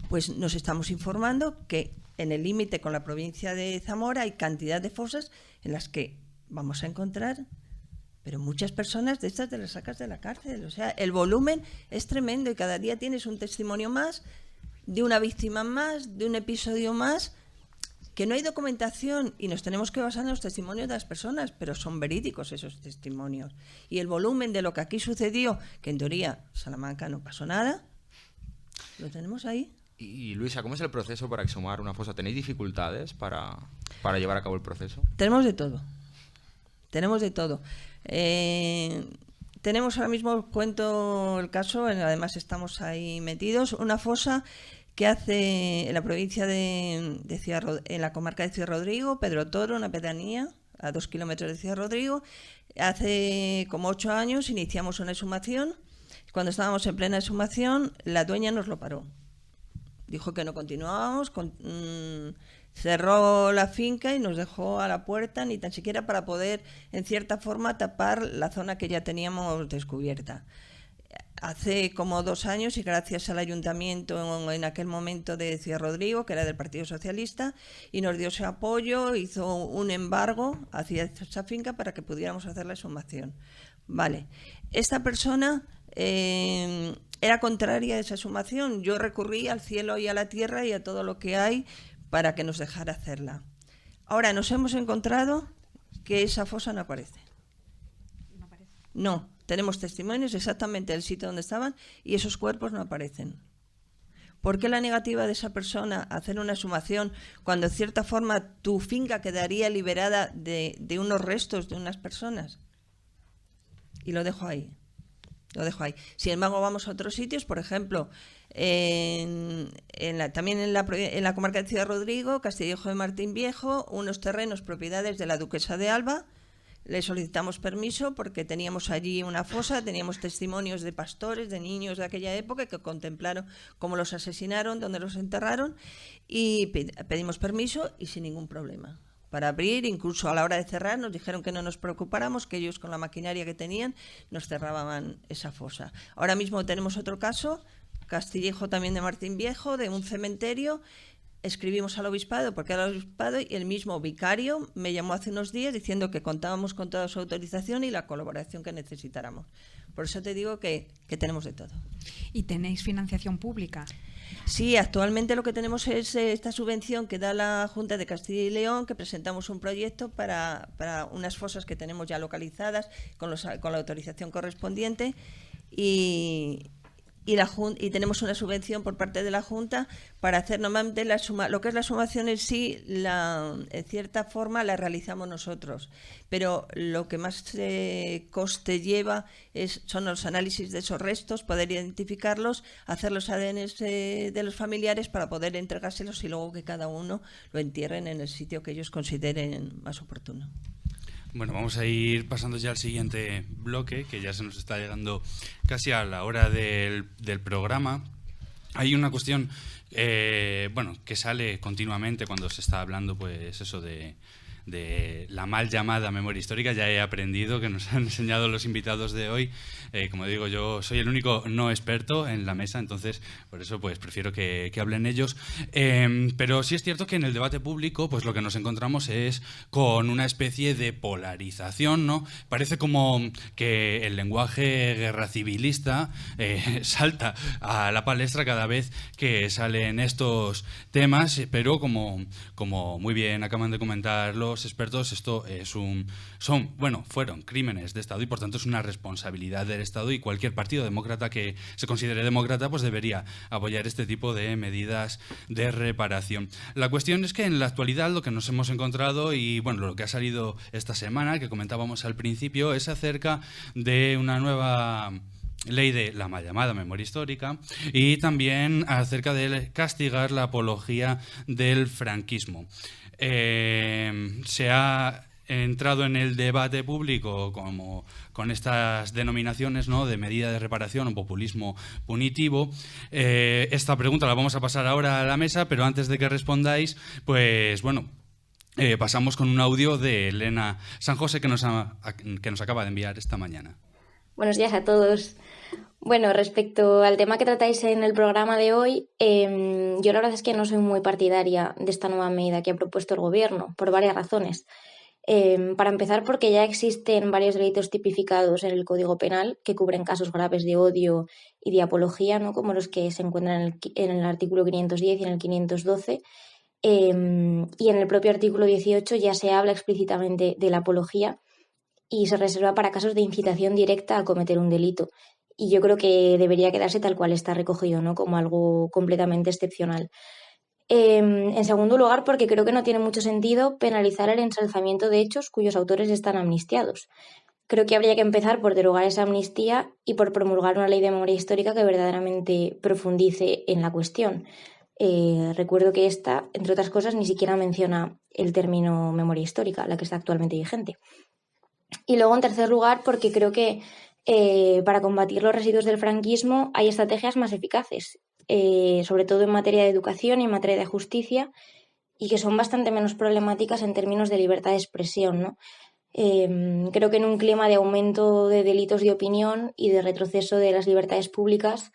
pues nos estamos informando que en el límite con la provincia de Zamora hay cantidad de fosas en las que vamos a encontrar, pero muchas personas de estas de las sacas de la cárcel. O sea, el volumen es tremendo y cada día tienes un testimonio más, de una víctima más, de un episodio más, que no hay documentación y nos tenemos que basar en los testimonios de las personas, pero son verídicos esos testimonios. Y el volumen de lo que aquí sucedió, que en teoría Salamanca no pasó nada, lo tenemos ahí. Y Luisa, ¿cómo es el proceso para exhumar una fosa? ¿Tenéis dificultades para llevar a cabo el proceso? Tenemos de todo. Tenemos de todo. Tenemos ahora mismo, cuento el caso, además estamos ahí metidos, una fosa que hace en la provincia en la comarca de Ciudad Rodrigo, Pedro Toro, una pedanía a 2 kilómetros de Ciudad Rodrigo. Hace como 8 años iniciamos una exhumación. Cuando estábamos en plena exhumación, la dueña nos lo paró. Dijo que no continuábamos, cerró la finca y nos dejó a la puerta, ni tan siquiera para poder, en cierta forma, tapar la zona que ya teníamos descubierta. Hace como 2 años, y gracias al ayuntamiento en aquel momento de Ciudad Rodrigo, que era del Partido Socialista, y nos dio ese apoyo, hizo un embargo hacia esa finca para que pudiéramos hacer la exhumación. Vale, esta persona era contraria a esa exhumación. Yo recurrí al cielo y a la tierra y a todo lo que hay para que nos dejara hacerla. Ahora nos hemos encontrado que esa fosa no aparece. ¿No aparece? No, tenemos testimonios exactamente del sitio donde estaban y esos cuerpos no aparecen. ¿Por qué la negativa de esa persona a hacer una exhumación cuando, de cierta forma, tu finca quedaría liberada de unos restos de unas personas? Y lo dejo ahí. Lo dejo ahí. Sin embargo, vamos a otros sitios, por ejemplo, también en la comarca de Ciudad Rodrigo, Castillejo de Martín Viejo, unos terrenos propiedades de la duquesa de Alba. Le solicitamos permiso porque teníamos allí una fosa, teníamos testimonios de pastores, de niños de aquella época que contemplaron cómo los asesinaron, dónde los enterraron, y pedimos permiso y sin ningún problema. Para abrir, incluso a la hora de cerrar, nos dijeron que no nos preocupáramos, que ellos con la maquinaria que tenían nos cerraban esa fosa. Ahora mismo tenemos otro caso, Castillejo también de Martín Viejo, de un cementerio. Escribimos al obispado, porque era el obispado, y el mismo vicario me llamó hace unos días diciendo que contábamos con toda su autorización y la colaboración que necesitáramos. Por eso te digo que tenemos de todo. ¿Y tenéis financiación pública? Sí, actualmente lo que tenemos es esta subvención que da la Junta de Castilla y León, que presentamos un proyecto para unas fosas que tenemos ya localizadas con la autorización correspondiente y tenemos una subvención por parte de la Junta para hacer normalmente lo que es la exhumación en sí, en cierta forma la realizamos nosotros, pero lo que más coste lleva son los análisis de esos restos, poder identificarlos, hacer los ADN de los familiares para poder entregárselos y luego que cada uno lo entierren en el sitio que ellos consideren más oportuno. Bueno, vamos a ir pasando ya al siguiente bloque, que ya se nos está llegando casi a la hora del programa. Hay una cuestión que sale continuamente cuando se está hablando, pues eso de de la mal llamada memoria histórica. Ya he aprendido, que nos han enseñado los invitados de hoy. Como digo, yo soy el único no experto en la mesa, entonces por eso pues prefiero que hablen ellos. Pero sí es cierto que en el debate público pues lo que nos encontramos es con una especie de polarización, ¿no? Parece como que el lenguaje guerra civilista salta a la palestra cada vez que salen estos temas, pero como muy bien acaban de comentar los expertos, esto fueron crímenes de Estado y por tanto es una responsabilidad del Estado, y cualquier partido demócrata que se considere demócrata pues debería apoyar este tipo de medidas de reparación. La cuestión es que en la actualidad lo que nos hemos encontrado, y bueno, lo que ha salido esta semana, que comentábamos al principio, es acerca de una nueva ley de la mal llamada memoria histórica y también acerca de castigar la apología del franquismo. Se ha entrado en el debate público como con estas denominaciones, ¿no?, de medida de reparación o populismo punitivo. Esta pregunta la vamos a pasar ahora a la mesa, pero antes de que respondáis, pues bueno, pasamos con un audio de Elena San José que nos acaba de enviar esta mañana. Buenos días a todos. Bueno, respecto al tema que tratáis en el programa de hoy, yo la verdad es que no soy muy partidaria de esta nueva medida que ha propuesto el Gobierno, por varias razones. Para empezar, porque ya existen varios delitos tipificados en el Código Penal que cubren casos graves de odio y de apología, ¿no?, como los que se encuentran en el artículo 510 y en el 512. Y en el propio artículo 18 ya se habla explícitamente de la apología y se reserva para casos de incitación directa a cometer un delito. Y yo creo que debería quedarse tal cual está recogido, ¿no?, como algo completamente excepcional. En segundo lugar, porque creo que no tiene mucho sentido penalizar el ensalzamiento de hechos cuyos autores están amnistiados. Creo que habría que empezar por derogar esa amnistía y por promulgar una ley de memoria histórica que verdaderamente profundice en la cuestión. Recuerdo que esta, entre otras cosas, ni siquiera menciona el término memoria histórica, la que está actualmente vigente. Y luego, en tercer lugar, porque creo que para combatir los residuos del franquismo hay estrategias más eficaces, sobre todo en materia de educación y en materia de justicia, y que son bastante menos problemáticas en términos de libertad de expresión, ¿no? Creo que en un clima de aumento de delitos de opinión y de retroceso de las libertades públicas,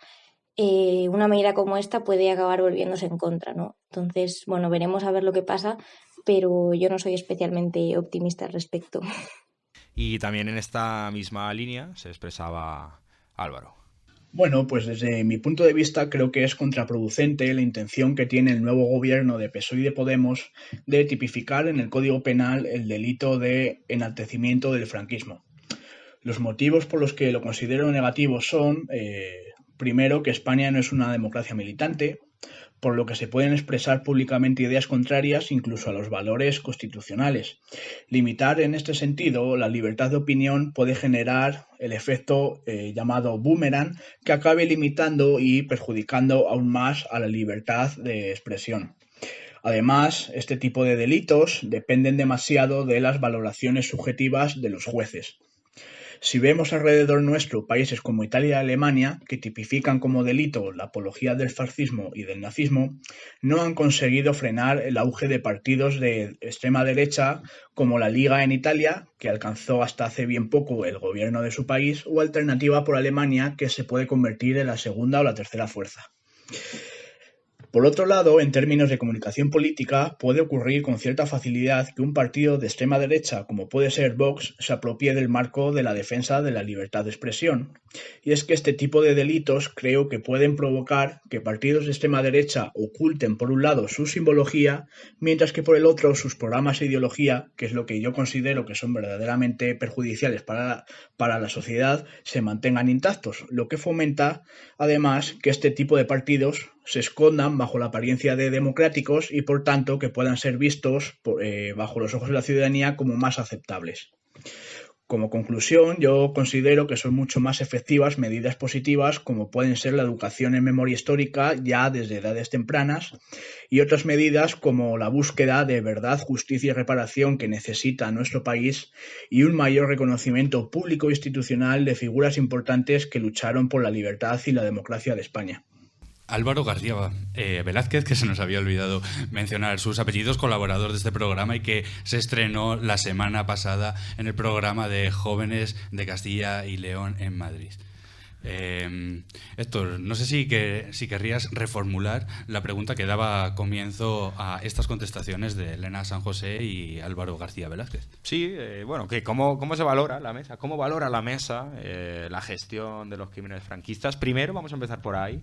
una medida como esta puede acabar volviéndose en contra, ¿no? Entonces, bueno, veremos a ver lo que pasa, pero yo no soy especialmente optimista al respecto. Y también en esta misma línea se expresaba Álvaro. Bueno, pues desde mi punto de vista creo que es contraproducente la intención que tiene el nuevo gobierno de PSOE y de Podemos de tipificar en el Código Penal el delito de enaltecimiento del franquismo. Los motivos por los que lo considero negativo son, primero, que España no es una democracia militante, por lo que se pueden expresar públicamente ideas contrarias incluso a los valores constitucionales. Limitar en este sentido la libertad de opinión puede generar el efecto llamado boomerang, que acabe limitando y perjudicando aún más a la libertad de expresión. Además, este tipo de delitos dependen demasiado de las valoraciones subjetivas de los jueces. Si vemos alrededor nuestro países como Italia y Alemania, que tipifican como delito la apología del fascismo y del nazismo, no han conseguido frenar el auge de partidos de extrema derecha como la Liga en Italia, que alcanzó hasta hace bien poco el gobierno de su país, o Alternativa por Alemania, que se puede convertir en la segunda o la tercera fuerza. Por otro lado, en términos de comunicación política, puede ocurrir con cierta facilidad que un partido de extrema derecha, como puede ser Vox, se apropie del marco de la defensa de la libertad de expresión. Y es que este tipo de delitos creo que pueden provocar que partidos de extrema derecha oculten por un lado su simbología, mientras que por el otro sus programas e ideología, que es lo que yo considero que son verdaderamente perjudiciales para la sociedad, se mantengan intactos, lo que fomenta además que este tipo de partidos se escondan bajo la apariencia de democráticos y por tanto que puedan ser vistos bajo los ojos de la ciudadanía como más aceptables. Como conclusión, yo considero que son mucho más efectivas medidas positivas como pueden ser la educación en memoria histórica ya desde edades tempranas y otras medidas como la búsqueda de verdad, justicia y reparación que necesita nuestro país y un mayor reconocimiento público e institucional de figuras importantes que lucharon por la libertad y la democracia de España. Álvaro García Velázquez, que se nos había olvidado mencionar sus apellidos, colaborador de este programa y que se estrenó la semana pasada en el programa de Jóvenes de Castilla y León en Madrid. Héctor, no sé si querrías reformular la pregunta que daba comienzo a estas contestaciones de Elena San José y Álvaro García Velázquez. Sí, bueno, que ¿cómo se valora la mesa? ¿Cómo valora la mesa la gestión de los crímenes franquistas? Primero, vamos a empezar por ahí,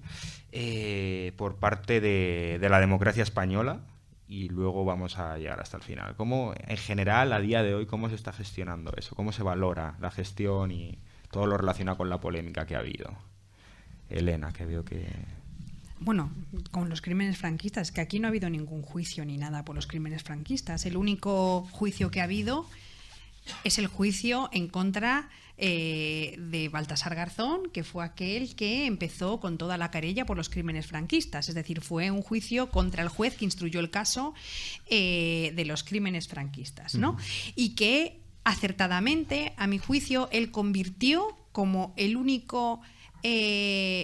por parte de la democracia española, y luego vamos a llegar hasta el final. ¿Cómo, en general, a día de hoy, cómo se está gestionando eso? ¿Cómo se valora la gestión y todo lo relacionado con la polémica que ha habido? Elena, que veo que... Bueno, con los crímenes franquistas, que aquí no ha habido ningún juicio ni nada por los crímenes franquistas. El único juicio que ha habido es el juicio en contra de Baltasar Garzón, que fue aquel que empezó con toda la querella por los crímenes franquistas. Es decir, fue un juicio contra el juez que instruyó el caso de los crímenes franquistas, ¿no? Y que acertadamente, a mi juicio, él convirtió como el único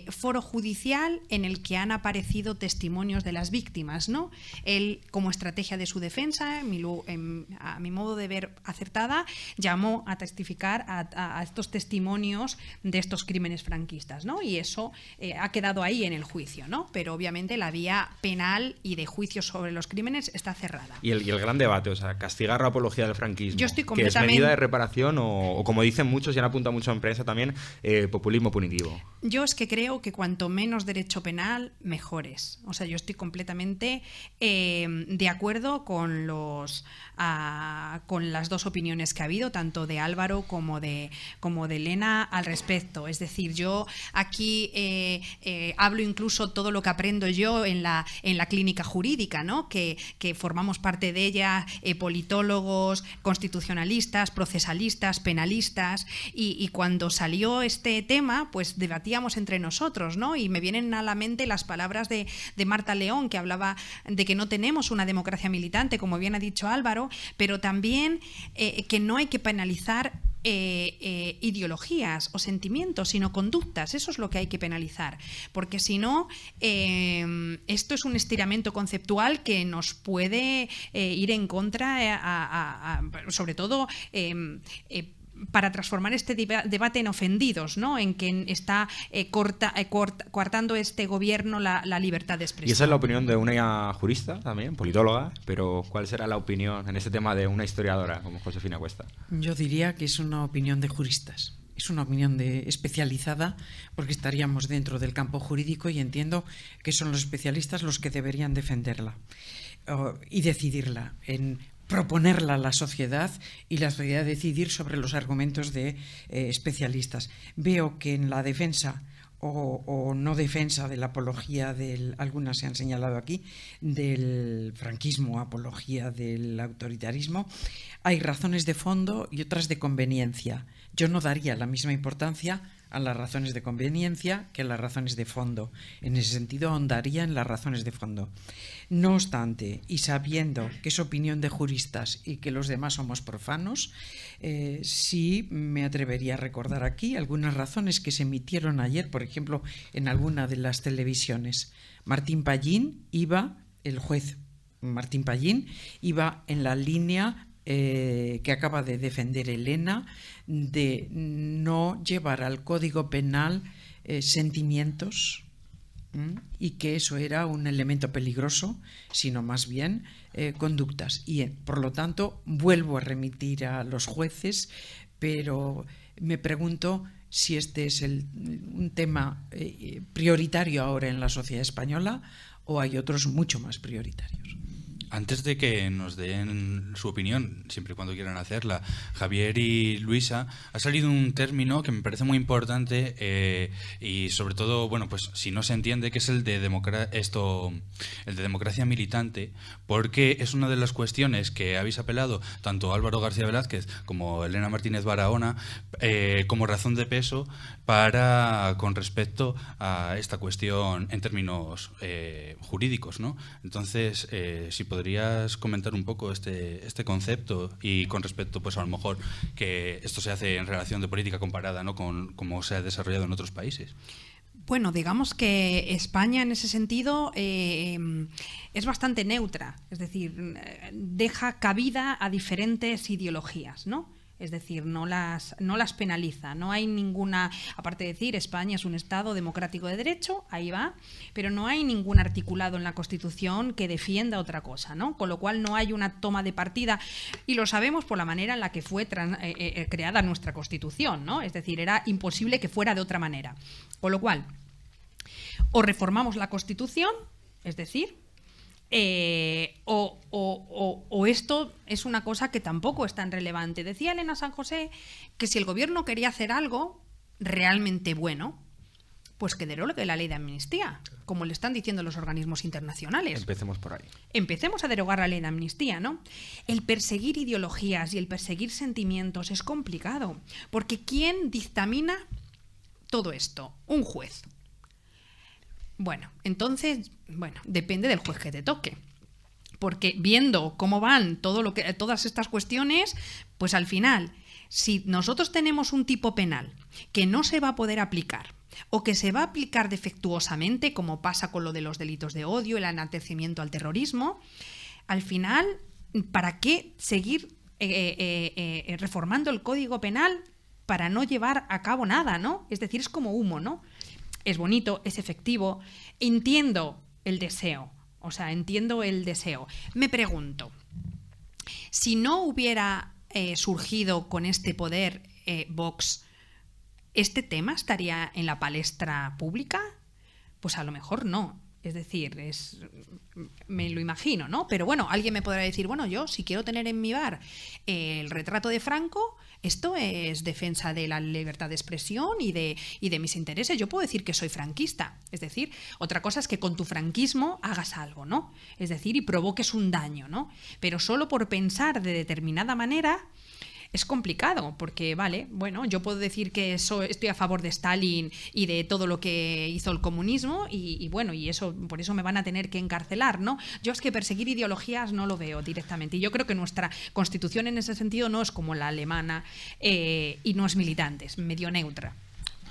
foro judicial en el que han aparecido testimonios de las víctimas, ¿no? Él, como estrategia de su defensa, a mi modo de ver acertada, llamó a testificar a estos testimonios de estos crímenes franquistas, ¿no? Y eso ha quedado ahí en el juicio, ¿no? Pero obviamente la vía penal y de juicio sobre los crímenes está cerrada. Y el gran debate, o sea, castigar la apología del franquismo, Yo estoy que es medida de reparación o como dicen muchos y han apuntado mucho en prensa también, populismo punitivo. Yo es que creo que cuanto menos derecho penal, mejores. O sea, yo estoy completamente de acuerdo con las dos opiniones que ha habido, tanto de Álvaro como de Elena al respecto. Es decir, yo aquí hablo incluso todo lo que aprendo yo en la clínica jurídica, ¿no? Que formamos parte de ella, politólogos, constitucionalistas, procesalistas, penalistas, y cuando salió este tema, pues debatíamos entre nosotros, ¿no? Y me vienen a la mente las palabras de Marta León, que hablaba de que no tenemos una democracia militante, como bien ha dicho Álvaro, pero también que no hay que penalizar ideologías o sentimientos, sino conductas. Eso es lo que hay que penalizar, porque si no, esto es un estiramiento conceptual que nos puede ir en contra, sobre todo para transformar este debate en ofendidos, ¿no? En que está coartando este gobierno la libertad de expresión. Y esa es la opinión de una jurista también, politóloga, pero ¿cuál será la opinión en este tema de una historiadora como Josefina Cuesta? Yo diría que es una opinión de juristas. Es una opinión especializada, porque estaríamos dentro del campo jurídico y entiendo que son los especialistas los que deberían defenderla y decidirla, proponerla a la sociedad y la sociedad decidir sobre los argumentos de especialistas. Veo que en la defensa o no defensa de la apología algunas se han señalado aquí, del franquismo, apología del autoritarismo, hay razones de fondo y otras de conveniencia. Yo no daría la misma importancia a las razones de conveniencia que a las razones de fondo. En ese sentido, ahondaría en las razones de fondo. No obstante, y sabiendo que es opinión de juristas y que los demás somos profanos, sí me atrevería a recordar aquí algunas razones que se emitieron ayer, por ejemplo, en alguna de las televisiones. El juez Martín Pallín iba en la línea que acaba de defender Elena, de no llevar al Código Penal sentimientos y que eso era un elemento peligroso, sino más bien conductas. Y por lo tanto vuelvo a remitir a los jueces, pero me pregunto si este es un tema prioritario ahora en la sociedad española o hay otros mucho más prioritarios. Antes de que nos den su opinión, siempre y cuando quieran hacerla, Javier y Luisa, ha salido un término que me parece muy importante y sobre todo, bueno, pues si no se entiende, que es el de democracia militante, porque es una de las cuestiones que habéis apelado tanto Álvaro García Velázquez como Elena Martínez Barahona como razón de peso con respecto a esta cuestión en términos jurídicos, ¿no? Entonces, si podrías comentar un poco este concepto y con respecto, pues a lo mejor que esto se hace en relación de política comparada, ¿no? Con cómo se ha desarrollado en otros países. Bueno, digamos que España en ese sentido es bastante neutra, es decir, deja cabida a diferentes ideologías, ¿no? Es decir, no las penaliza, no hay ninguna, aparte de decir España es un Estado democrático de derecho, ahí va, pero no hay ningún articulado en la Constitución que defienda otra cosa, ¿no? Con lo cual no hay una toma de partida, y lo sabemos por la manera en la que fue creada nuestra Constitución, ¿no? Es decir, era imposible que fuera de otra manera. Con lo cual, o reformamos la Constitución, es decir, o esto es una cosa que tampoco es tan relevante. Decía Elena San José que si el gobierno quería hacer algo realmente bueno, pues que derogue la ley de amnistía, como le están diciendo los organismos internacionales. Empecemos por ahí. Empecemos a derogar la ley de amnistía, ¿no? El perseguir ideologías y el perseguir sentimientos es complicado, porque ¿quién dictamina todo esto? Un juez. Bueno, entonces, depende del juez que te toque. Porque viendo cómo van todas estas cuestiones, pues al final, si nosotros tenemos un tipo penal que no se va a poder aplicar o que se va a aplicar defectuosamente, como pasa con lo de los delitos de odio, el enaltecimiento al terrorismo, al final, ¿para qué seguir reformando el Código Penal para no llevar a cabo nada, ¿no? Es decir, es como humo, ¿no? Es bonito, es efectivo, entiendo el deseo, Me pregunto, si no hubiera surgido con este poder Vox, ¿este tema estaría en la palestra pública? Pues a lo mejor no. Es decir, me lo imagino, ¿no? Pero bueno, alguien me podrá decir, bueno, yo si quiero tener en mi bar el retrato de Franco, esto es defensa de la libertad de expresión y de mis intereses. Yo puedo decir que soy franquista. Es decir, otra cosa es que con tu franquismo hagas algo, ¿no? Es decir, y provoques un daño, ¿no? Pero solo por pensar de determinada manera es complicado, porque, yo puedo decir que estoy a favor de Stalin y de todo lo que hizo el comunismo y eso, por eso me van a tener que encarcelar, ¿no? Yo es que perseguir ideologías no lo veo directamente, y yo creo que nuestra Constitución en ese sentido no es como la alemana y no es militante, es medio neutra.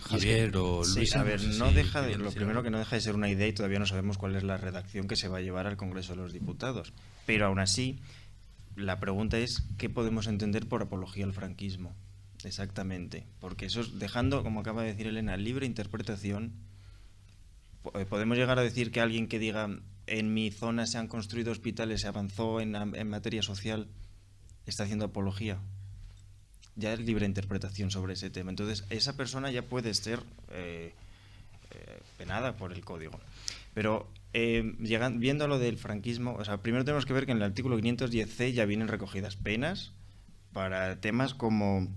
Javier o Luis. Sí, a ver, lo primero que no deja de ser una idea y todavía no sabemos cuál es la redacción que se va a llevar al Congreso de los Diputados, pero aún así la pregunta es, ¿qué podemos entender por apología al franquismo? Exactamente, porque eso es dejando, como acaba de decir Elena, libre interpretación. Podemos llegar a decir que alguien que diga, en mi zona se han construido hospitales, se avanzó en materia social, está haciendo apología. Ya es libre interpretación sobre ese tema. Entonces, esa persona ya puede ser penada por el código. Pero viendo lo del franquismo, primero tenemos que ver que en el artículo 510C ya vienen recogidas penas para temas como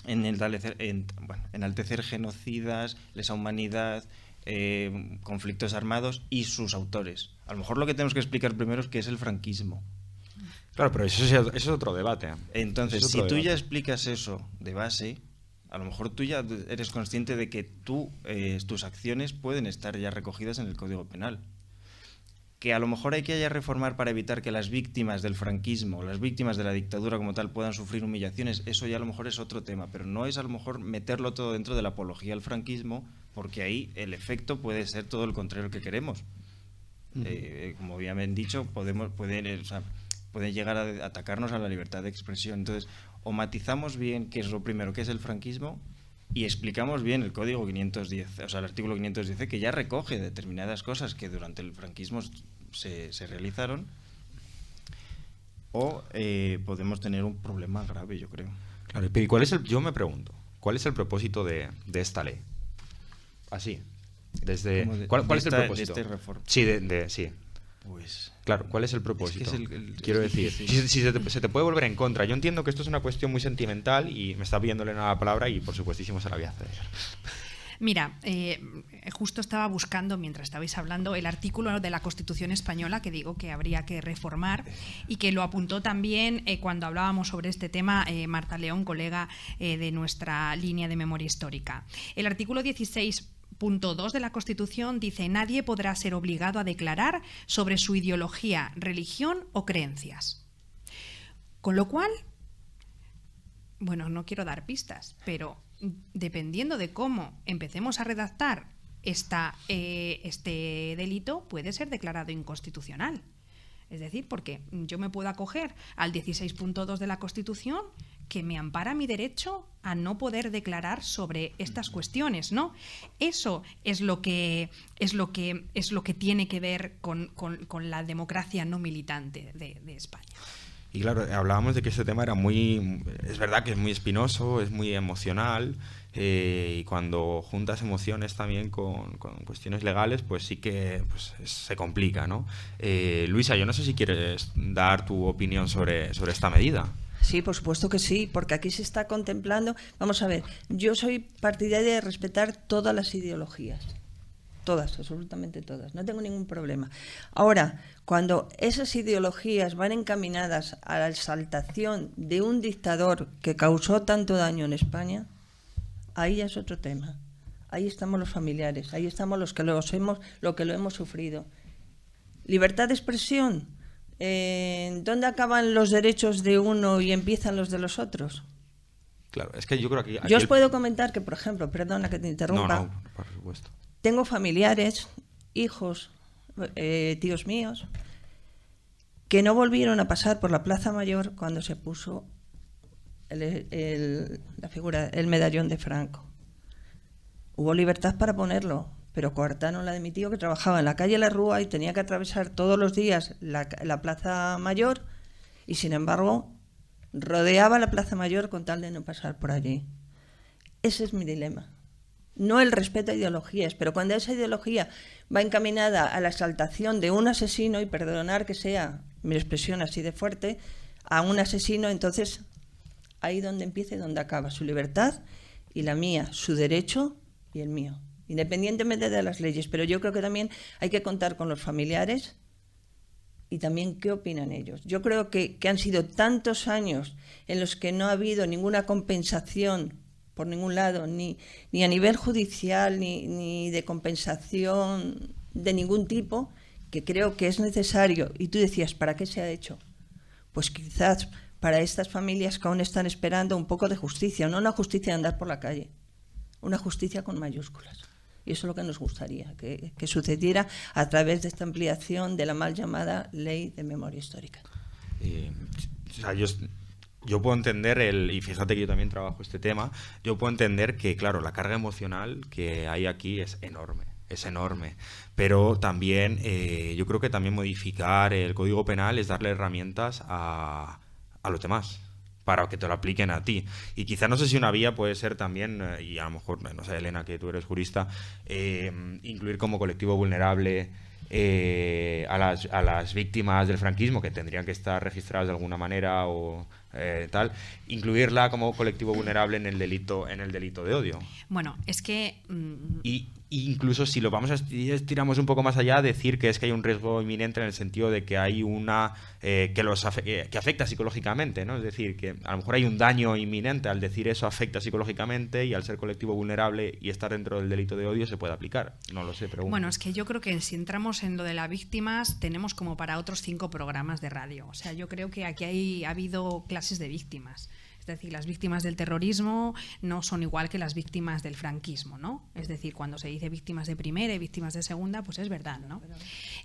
enaltecer genocidas, lesa humanidad, conflictos armados y sus autores. A lo mejor lo que tenemos que explicar primero es qué es el franquismo. Claro, pero eso es otro debate. Entonces, si tú ya explicas eso de base, a lo mejor tú ya eres consciente de que tus acciones pueden estar ya recogidas en el Código Penal. Que a lo mejor hay que reformar para evitar que las víctimas del franquismo, las víctimas de la dictadura como tal, puedan sufrir humillaciones, eso ya a lo mejor es otro tema, pero no es a lo mejor meterlo todo dentro de la apología al franquismo, porque ahí el efecto puede ser todo el contrario que queremos. Como bien han dicho, pueden llegar a atacarnos a la libertad de expresión. Entonces, o matizamos bien qué es lo primero, qué es el franquismo, y explicamos bien el código 510, el artículo 510, que ya recoge determinadas cosas que durante el franquismo se realizaron, o podemos tener un problema grave, yo creo. Claro, y yo me pregunto, ¿cuál es el propósito de esta ley? Así, ¿cuál es el propósito? De esta reforma. Sí, sí. Pues, claro, ¿cuál es el propósito? Es que quiero decir, si se te puede volver en contra. Yo entiendo que esto es una cuestión muy sentimental y me está pidiéndole la palabra y por supuestísimo se la voy a ceder. Mira, justo estaba buscando, mientras estabais hablando, el artículo de la Constitución española que digo que habría que reformar y que lo apuntó también cuando hablábamos sobre este tema Marta León, colega de nuestra línea de memoria histórica. El artículo 16.2 de la Constitución dice: nadie podrá ser obligado a declarar sobre su ideología, religión o creencias. Con lo cual, no quiero dar pistas, pero dependiendo de cómo empecemos a redactar este delito puede ser declarado inconstitucional. Es decir, porque yo me puedo acoger al 16.2 de la Constitución, que me ampara mi derecho a no poder declarar sobre estas cuestiones, ¿no? Eso es lo que tiene que ver con la democracia no militante de España. Y claro, hablábamos de que este tema era es verdad que es muy espinoso, es muy emocional, y cuando juntas emociones también con cuestiones legales, pues sí que se complica, ¿no? Luisa, yo no sé si quieres dar tu opinión sobre esta medida. Sí, por supuesto que sí, porque aquí se está contemplando. Vamos a ver, yo soy partidaria de respetar todas las ideologías. Todas, absolutamente todas. No tengo ningún problema. Ahora, cuando esas ideologías van encaminadas a la exaltación de un dictador que causó tanto daño en España, ahí ya es otro tema. Ahí estamos los familiares, ahí estamos los que lo hemos sufrido. Libertad de expresión. ¿Dónde acaban los derechos de uno y empiezan los de los otros? Claro, es que yo creo que... Yo os puedo comentar que, por ejemplo, perdona que te interrumpa. No, por supuesto. Tengo familiares, hijos, tíos míos, que no volvieron a pasar por la Plaza Mayor cuando se puso el medallón de Franco. Hubo libertad para ponerlo, pero coartaron la de mi tío, que trabajaba en la calle La Rúa y tenía que atravesar todos los días la Plaza Mayor, y sin embargo rodeaba la Plaza Mayor con tal de no pasar por allí. Ese es mi dilema. No el respeto a ideologías, pero cuando esa ideología va encaminada a la exaltación de un asesino, y perdonar que sea mi expresión así de fuerte, a un asesino, entonces ahí donde empieza y donde acaba su libertad y la mía, su derecho y el mío, independientemente de las leyes. Pero yo creo que también hay que contar con los familiares y también qué opinan ellos. Yo creo que han sido tantos años en los que no ha habido ninguna compensación por ningún lado, ni a nivel judicial, ni de compensación de ningún tipo, que creo que es necesario. Y tú decías, ¿para qué se ha hecho? Pues quizás para estas familias que aún están esperando un poco de justicia, no una justicia de andar por la calle, una justicia con mayúsculas. Y eso es lo que nos gustaría, que sucediera a través de esta ampliación de la mal llamada Ley de Memoria Histórica. O sea, yo puedo entender, y fíjate que yo también trabajo este tema, yo puedo entender que, claro, la carga emocional que hay aquí es enorme, pero también yo creo que también modificar el Código Penal es darle herramientas a los demás para que te lo apliquen a ti. Y quizá, no sé si una vía puede ser también, y a lo mejor, no sé, Elena, que tú eres jurista, incluir como colectivo vulnerable a las víctimas del franquismo, que tendrían que estar registradas de alguna manera o tal, incluirla como colectivo vulnerable en el delito de odio. Bueno, es que y incluso si lo vamos a estiramos un poco más allá, decir que es que hay un riesgo inminente en el sentido de que hay que afecta psicológicamente, ¿no? Es decir, que a lo mejor hay un daño inminente al decir eso, afecta psicológicamente, y al ser colectivo vulnerable y estar dentro del delito de odio se puede aplicar. No lo sé, pero bueno, es que yo creo que si entramos en lo de las víctimas tenemos como para otros 5 programas de radio. O sea, yo creo que aquí ha habido clases de víctimas. Es decir, las víctimas del terrorismo no son igual que las víctimas del franquismo, ¿no? Es decir, cuando se dice víctimas de primera y víctimas de segunda, pues es verdad, ¿no?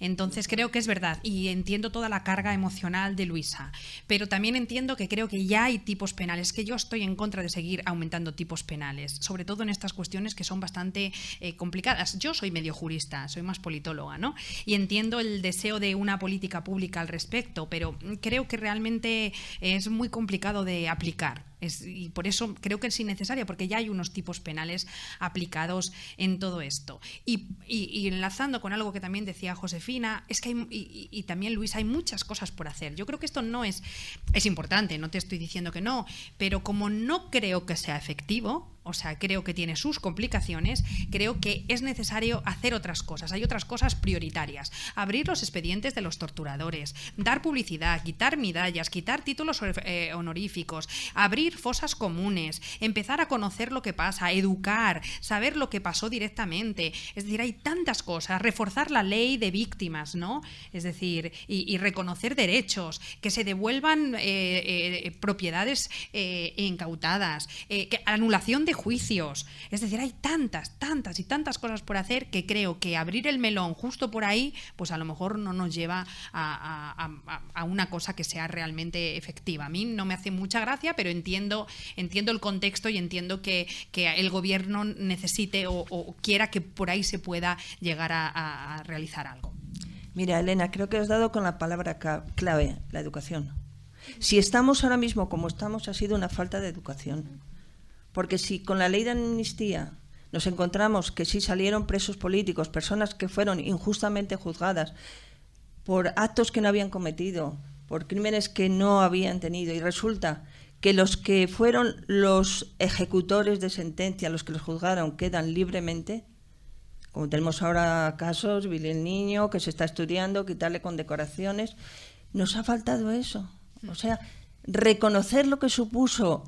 Entonces creo que es verdad, y entiendo toda la carga emocional de Luisa, pero también entiendo que creo que ya hay tipos penales, que yo estoy en contra de seguir aumentando tipos penales, sobre todo en estas cuestiones que son bastante complicadas. Yo soy medio jurista, soy más politóloga, ¿no? Y entiendo el deseo de una política pública al respecto, pero creo que realmente es muy complicado de aplicar. Y por eso creo que es innecesaria, porque ya hay unos tipos penales aplicados en todo esto. Y enlazando con algo que también decía Josefina, es que y también Luis, hay muchas cosas por hacer. Yo creo que esto no es importante, no te estoy diciendo que no, pero como no creo que sea efectivo, o sea, creo que tiene sus complicaciones, creo que es necesario hacer otras cosas. Hay otras cosas prioritarias. Abrir los expedientes de los torturadores, dar publicidad, quitar medallas, quitar títulos honoríficos, abrir fosas comunes, empezar a conocer lo que pasa, educar, saber lo que pasó directamente. Es decir, hay tantas cosas. Reforzar la ley de víctimas, ¿no? Es decir, y reconocer derechos, que se devuelvan propiedades incautadas, que anulación de prejuicios. Es decir, hay tantas y tantas cosas por hacer que creo que abrir el melón justo por ahí, pues a lo mejor no nos lleva a una cosa que sea realmente efectiva. A mí no me hace mucha gracia, pero entiendo el contexto y entiendo que el gobierno necesite o quiera que por ahí se pueda llegar a realizar algo. Mira, Elena, creo que has dado con la palabra clave, la educación. Si estamos ahora mismo como estamos, ha sido una falta de educación. Porque si con la ley de amnistía nos encontramos que sí salieron presos políticos, personas que fueron injustamente juzgadas por actos que no habían cometido, por crímenes que no habían tenido, y resulta que los que fueron los ejecutores de sentencia, los que los juzgaron, quedan libremente, como tenemos ahora casos, Billy el Niño, que se está estudiando, quitarle condecoraciones, nos ha faltado eso. O sea, reconocer lo que supuso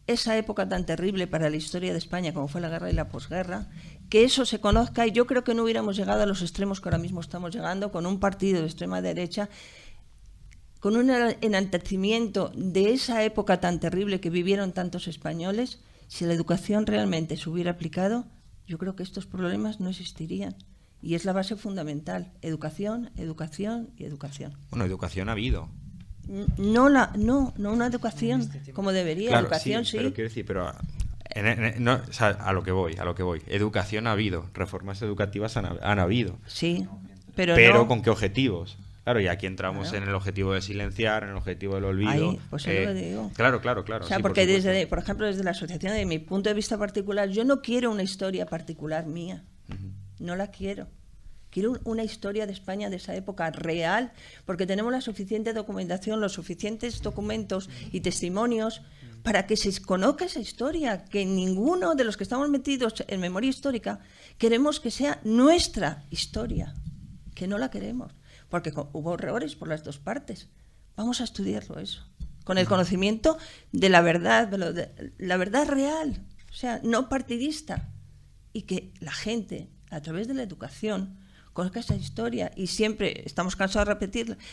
esa época tan terrible para la historia de España, como fue la guerra y la posguerra, que eso se conozca, y yo creo que no hubiéramos llegado a los extremos que ahora mismo estamos llegando, con un partido de extrema derecha, con un enaltecimiento de esa época tan terrible que vivieron tantos españoles. Si la educación realmente se hubiera aplicado, yo creo que estos problemas no existirían. Y es la base fundamental. Educación, educación y educación. Bueno, educación ha habido. No una educación como debería. Claro, educación sí. Pero quiero decir, no, o sea, a lo que voy. Educación ha habido, reformas educativas han habido. Sí, pero no. ¿Con qué objetivos? Claro, y aquí entramos en el objetivo de silenciar, en el objetivo del olvido. Ahí, pues es lo que digo. Claro. O sea, sí, porque por ejemplo, desde la asociación, de mi punto de vista particular, yo no quiero una historia particular mía. No la quiero. Quiero una historia de España de esa época real, porque tenemos la suficiente documentación, los suficientes documentos y testimonios para que se conozca esa historia, que ninguno de los que estamos metidos en memoria histórica queremos que sea nuestra historia, que no la queremos. Porque hubo errores por las dos partes. Vamos a estudiarlo eso, con el conocimiento de la verdad real, o sea, no partidista. Y que la gente, a través de la educación, conozca esa historia. Y siempre estamos cansados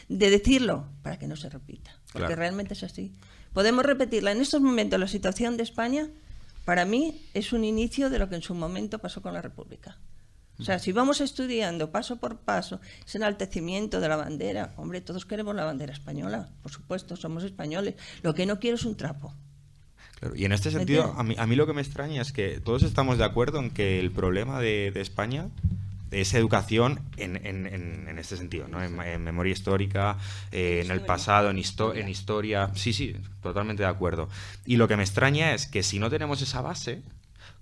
de decirlo, para que no se repita. Porque realmente es así. Podemos repetirla. En estos momentos, la situación de España, para mí, es un inicio de lo que en su momento pasó con la República. O sea, si vamos estudiando paso por paso ese enaltecimiento de la bandera, hombre, todos queremos la bandera española, por supuesto, somos españoles. Lo que no quiero es un trapo. Claro, y en este sentido, a mí lo que me extraña es que todos estamos de acuerdo en que el problema de España es educación en este sentido, ¿no? En memoria histórica, en el pasado, en historia. Sí, totalmente de acuerdo. Y lo que me extraña es que si no tenemos esa base,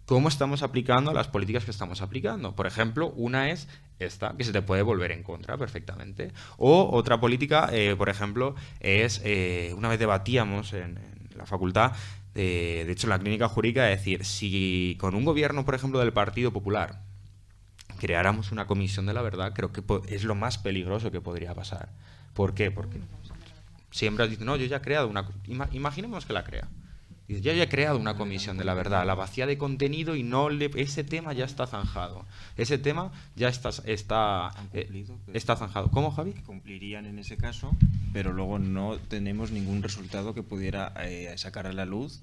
¿cómo estamos aplicando las políticas que estamos aplicando? Por ejemplo, una es esta, que se te puede volver en contra perfectamente. O otra política, por ejemplo, es, una vez debatíamos en la facultad, de hecho en la clínica jurídica, es decir, si con un gobierno, por ejemplo, del Partido Popular, creáramos una comisión de la verdad, creo que es lo más peligroso que podría pasar. ¿Por qué? Porque siempre has dicho, no, yo ya he creado una... Imaginemos que la crea. Ya he creado una comisión de la verdad, la vacía de contenido y ese tema ya está zanjado. Ese tema ya está zanjado. ¿Cómo, Javi? Cumplirían en ese caso, pero luego no tenemos ningún resultado que pudiera sacar a la luz,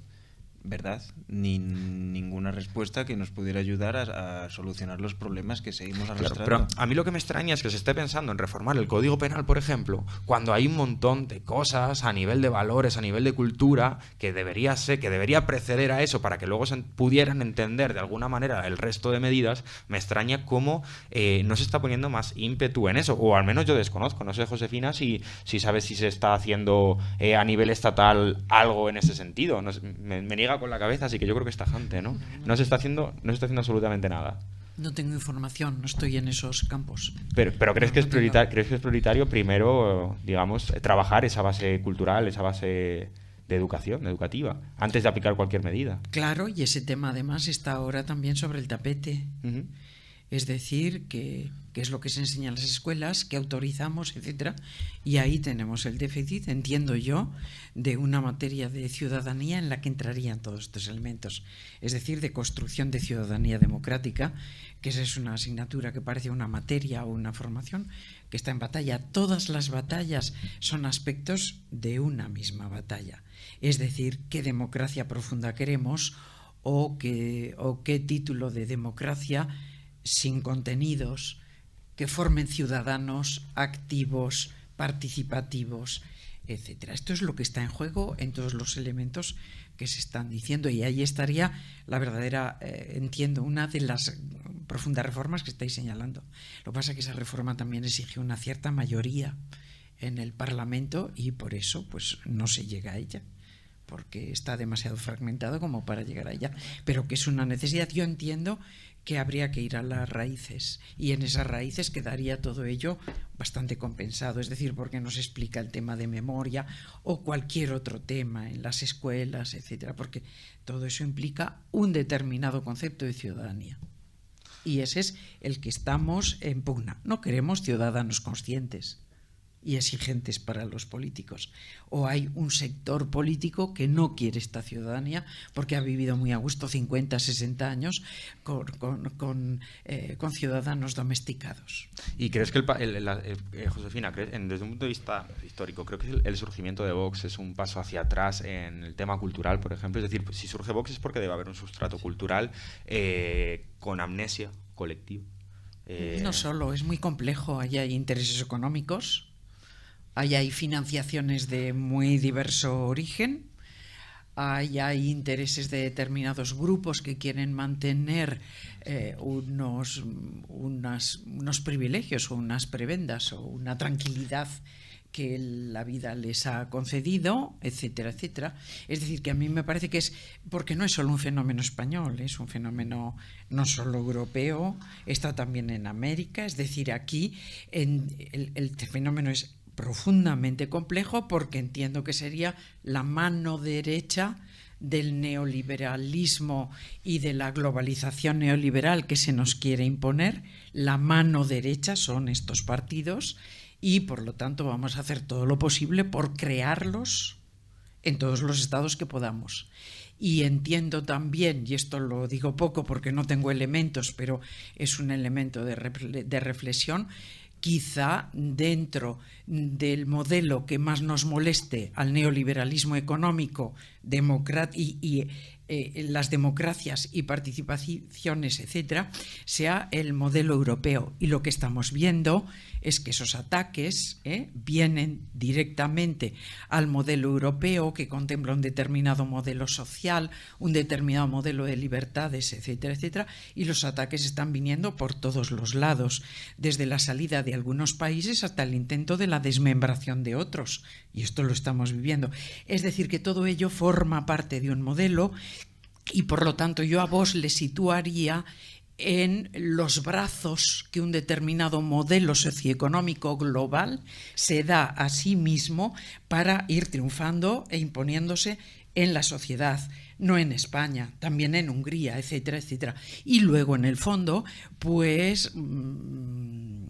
¿verdad? Ni ninguna respuesta que nos pudiera ayudar a solucionar los problemas que seguimos arrastrando. Claro, pero a mí lo que me extraña es que se esté pensando en reformar el Código Penal, por ejemplo, cuando hay un montón de cosas a nivel de valores, a nivel de cultura, que debería preceder a eso para que luego se pudieran entender de alguna manera el resto de medidas. Me extraña cómo no se está poniendo más ímpetu en eso, o al menos yo desconozco. No sé, Josefina, si sabes si se está haciendo a nivel estatal algo en ese sentido. Me niega con la cabeza, así que yo creo que es tajante, ¿no? No se está haciendo absolutamente nada. No tengo información, no estoy en esos campos. Pero ¿crees que es prioritario primero, digamos, trabajar esa base cultural, esa base de educativa, antes de aplicar cualquier medida? Claro, y ese tema además está ahora también sobre el tapete. Uh-huh. Es decir, que es lo que se enseña en las escuelas, que autorizamos, etcétera, y ahí tenemos el déficit, entiendo yo, de una materia de ciudadanía en la que entrarían todos estos elementos, es decir, de construcción de ciudadanía democrática, que esa es una asignatura que parece una materia o una formación que está en batalla. Todas las batallas son aspectos de una misma batalla, es decir, qué democracia profunda queremos o qué título de democracia sin contenidos que formen ciudadanos activos, participativos, etcétera. Esto es lo que está en juego en todos los elementos que se están diciendo, y ahí estaría la verdadera, entiendo, una de las profundas reformas que estáis señalando. Lo que pasa es que esa reforma también exige una cierta mayoría en el Parlamento y por eso pues no se llega a ella, porque está demasiado fragmentado como para llegar a ella, pero que es una necesidad. Yo entiendo que habría que ir a las raíces, y en esas raíces quedaría todo ello bastante compensado, es decir, porque no se explica el tema de memoria o cualquier otro tema en las escuelas, etcétera, porque todo eso implica un determinado concepto de ciudadanía, y ese es el que estamos en pugna. No queremos ciudadanos conscientes y exigentes para los políticos, o hay un sector político que no quiere esta ciudadanía porque ha vivido muy a gusto 50, 60 años con ciudadanos domesticados. ¿Y crees que, Josefina, desde un punto de vista histórico, creo que el surgimiento de Vox es un paso hacia atrás en el tema cultural, por ejemplo? Es decir, pues, si surge Vox es porque debe haber un sustrato cultural con amnesia colectiva. No solo, es muy complejo. Allí hay intereses económicos, ahí hay financiaciones de muy diverso origen, ahí hay intereses de determinados grupos que quieren mantener unos privilegios o unas prebendas o una tranquilidad que la vida les ha concedido, etcétera, etcétera. Es decir, que a mí me parece que es, porque no es solo un fenómeno español, es un fenómeno no solo europeo, está también en América. Es decir, aquí el fenómeno es profundamente complejo, porque entiendo que sería la mano derecha del neoliberalismo y de la globalización neoliberal que se nos quiere imponer. La mano derecha son estos partidos y por lo tanto vamos a hacer todo lo posible por crearlos en todos los estados que podamos. Y entiendo también, y esto lo digo poco porque no tengo elementos, pero es un elemento de reflexión, quizá dentro del modelo que más nos moleste al neoliberalismo económico y las democracias y participaciones, etcétera, sea el modelo europeo. Y lo que estamos viendo es que esos ataques vienen directamente al modelo europeo, que contempla un determinado modelo social, un determinado modelo de libertades, etcétera, etcétera, y los ataques están viniendo por todos los lados, desde la salida de algunos países hasta el intento de la desmembración de otros, y esto lo estamos viviendo. Es decir, que todo ello forma parte de un modelo, y por lo tanto yo a Vox le situaría en los brazos que un determinado modelo socioeconómico global se da a sí mismo para ir triunfando e imponiéndose en la sociedad, no en España, también en Hungría, etcétera, etcétera. Y luego, en el fondo, pues no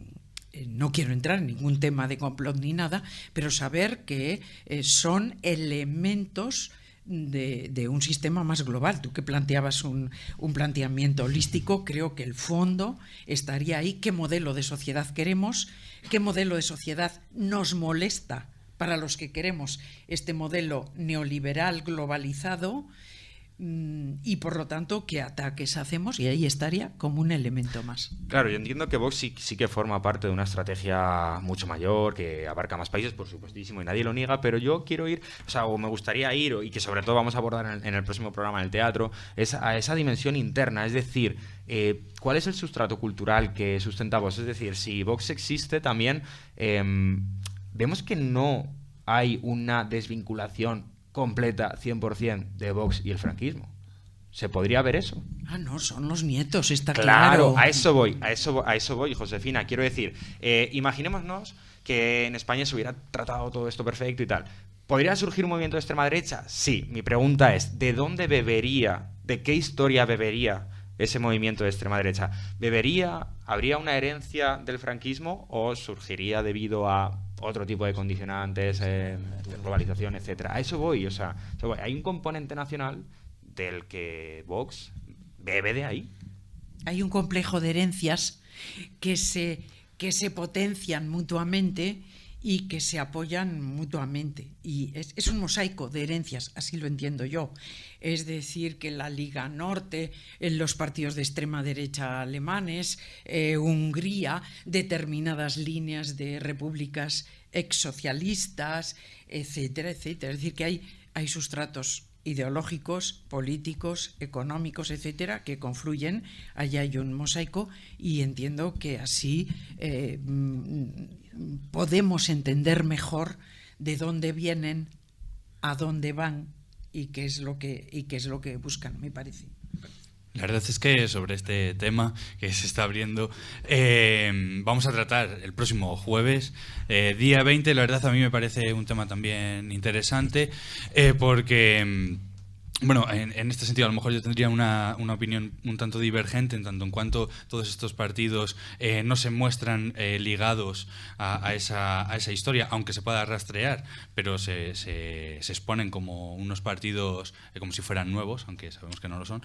quiero entrar en ningún tema de complot ni nada, pero saber que son elementos de un sistema más global. Tú que planteabas un planteamiento holístico, creo que el fondo estaría ahí. ¿Qué modelo de sociedad queremos? ¿Qué modelo de sociedad nos molesta para los que queremos este modelo neoliberal globalizado? Y por lo tanto, ¿qué ataques hacemos? Y ahí estaría como un elemento más. Claro, yo entiendo que Vox sí que forma parte de una estrategia mucho mayor, que abarca más países, por supuestísimo, y nadie lo niega, pero yo quiero ir, o me gustaría ir, y que sobre todo vamos a abordar en el próximo programa del teatro, es a esa dimensión interna, es decir, ¿cuál es el sustrato cultural que sustenta Vox? Es decir, si Vox existe también, vemos que no hay una desvinculación completa, 100%, de Vox y el franquismo. ¿Se podría ver eso? Ah, no, son los nietos, está claro. Claro, a eso voy, Josefina. Quiero decir, imaginémonos que en España se hubiera tratado todo esto perfecto y tal. ¿Podría surgir un movimiento de extrema derecha? Sí. Mi pregunta es, ¿de dónde bebería, de qué historia bebería ese movimiento de extrema derecha? ¿Habría una herencia del franquismo o surgiría debido a otro tipo de condicionantes, globalización, etcétera? A eso voy, hay un componente nacional del que Vox bebe de ahí. Hay un complejo de herencias que se potencian mutuamente y que se apoyan mutuamente. Y es un mosaico de herencias, así lo entiendo yo. Es decir, que la Liga Norte, en los partidos de extrema derecha alemanes, Hungría, determinadas líneas de repúblicas exsocialistas, etcétera, etcétera. Es decir, que hay sustratos ideológicos, políticos, económicos, etcétera, que confluyen. Allá hay un mosaico y entiendo que así podemos entender mejor de dónde vienen, a dónde van y qué es lo que buscan, me parece. La verdad es que sobre este tema que se está abriendo vamos a tratar el próximo jueves, día 20. La verdad a mí me parece un tema también interesante porque... Bueno, en este sentido a lo mejor yo tendría una opinión un tanto divergente en tanto en cuanto todos estos partidos no se muestran ligados a esa historia, aunque se pueda rastrear, pero se exponen como unos partidos como si fueran nuevos, aunque sabemos que no lo son.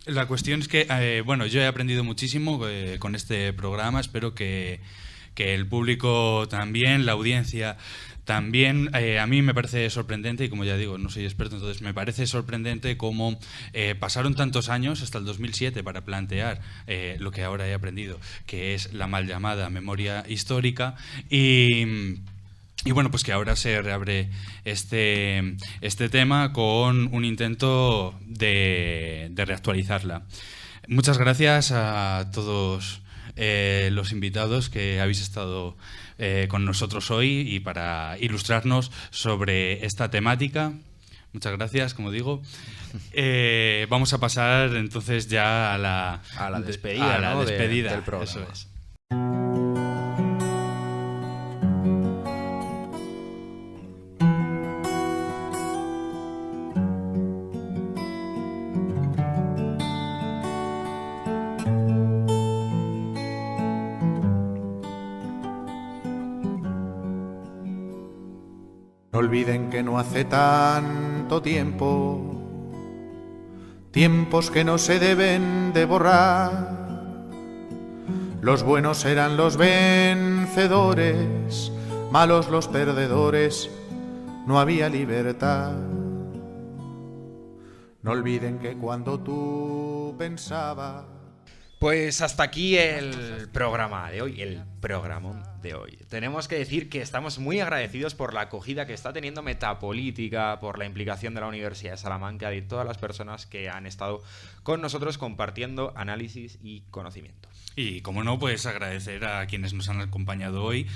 La cuestión es que, bueno, yo he aprendido muchísimo con este programa, espero que el público también, la audiencia también. A mí me parece sorprendente, y como ya digo, no soy experto, entonces me parece sorprendente cómo pasaron tantos años, hasta el 2007, para plantear lo que ahora he aprendido, que es la mal llamada memoria histórica, y bueno, pues que ahora se reabre este tema con un intento de reactualizarla. Muchas gracias a todos los invitados que habéis estado con nosotros hoy y para ilustrarnos sobre esta temática. Muchas gracias, como digo. Vamos a pasar entonces ya a la despedida, ¿no? despedida del programa. Eso es. No olviden que no hace tanto tiempo, tiempos que no se deben de borrar. Los buenos eran los vencedores, malos los perdedores, no había libertad. No olviden que cuando tú pensabas... Pues hasta aquí el programa de hoy, el programón de hoy. Tenemos que decir que estamos muy agradecidos por la acogida que está teniendo Metapolítica, por la implicación de la Universidad de Salamanca y todas las personas que han estado con nosotros compartiendo análisis y conocimiento. Y como no, pues agradecer a quienes nos han acompañado hoy,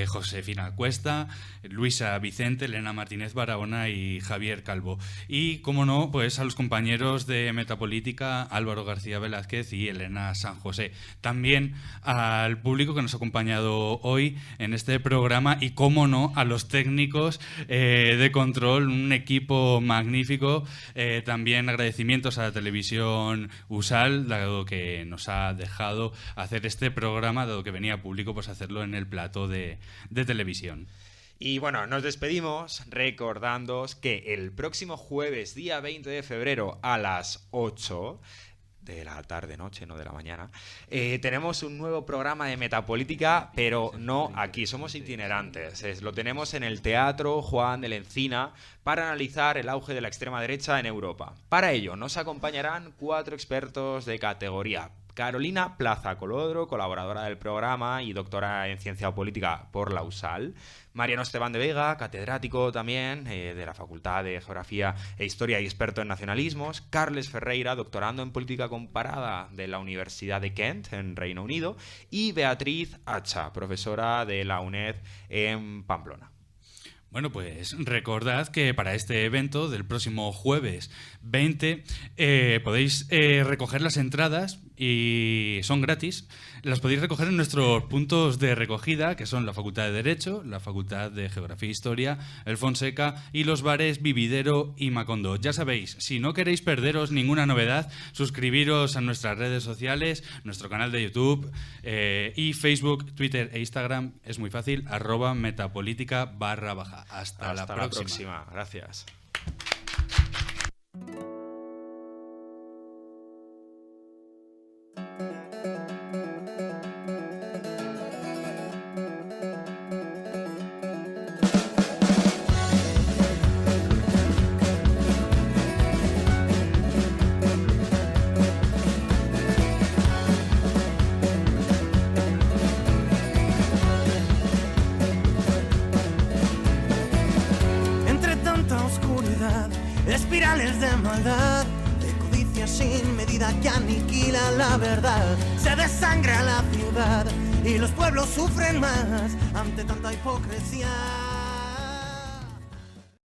Josefina Cuesta, Luisa Vicente, Elena Martínez Barahona y Javier Calvo. Y como no, pues a los compañeros de Metapolítica, Álvaro García Velázquez y Elena San José. También al público que nos ha acompañado hoy en este programa y, como no, a los técnicos de control, un equipo magnífico. También agradecimientos a la televisión USAL, dado que nos ha dejado hacer este programa, dado que venía público, pues hacerlo en el plató de televisión. Y bueno, nos despedimos recordándoos que el próximo jueves, día 20 de febrero, a las 8 de la tarde-noche, no de la mañana, tenemos un nuevo programa de Metapolítica, pero no aquí, somos itinerantes. Lo tenemos en el Teatro Juan de la Encina para analizar el auge de la extrema derecha en Europa. Para ello nos acompañarán 4 expertos de categoría. Carolina Plaza Colodro, colaboradora del programa y doctora en Ciencia Política por la USAL. Mariano Esteban de Vega, catedrático también de la Facultad de Geografía e Historia y experto en nacionalismos. Carles Ferreira, doctorando en Política Comparada de la Universidad de Kent, en Reino Unido. Y Beatriz Hacha, profesora de la UNED en Pamplona. Bueno, pues recordad que para este evento del próximo jueves 20 podéis recoger las entradas y son gratis. Las podéis recoger en nuestros puntos de recogida, que son la Facultad de Derecho, la Facultad de Geografía e Historia, el Fonseca y los bares Vividero y Macondo. Ya sabéis, si no queréis perderos ninguna novedad, suscribiros a nuestras redes sociales, nuestro canal de YouTube y Facebook, Twitter e Instagram. Es muy fácil, @metapolítica_. Hasta la próxima. Gracias. que aniquila la verdad. Se desangra la ciudad y los pueblos sufren más ante tanta hipocresía.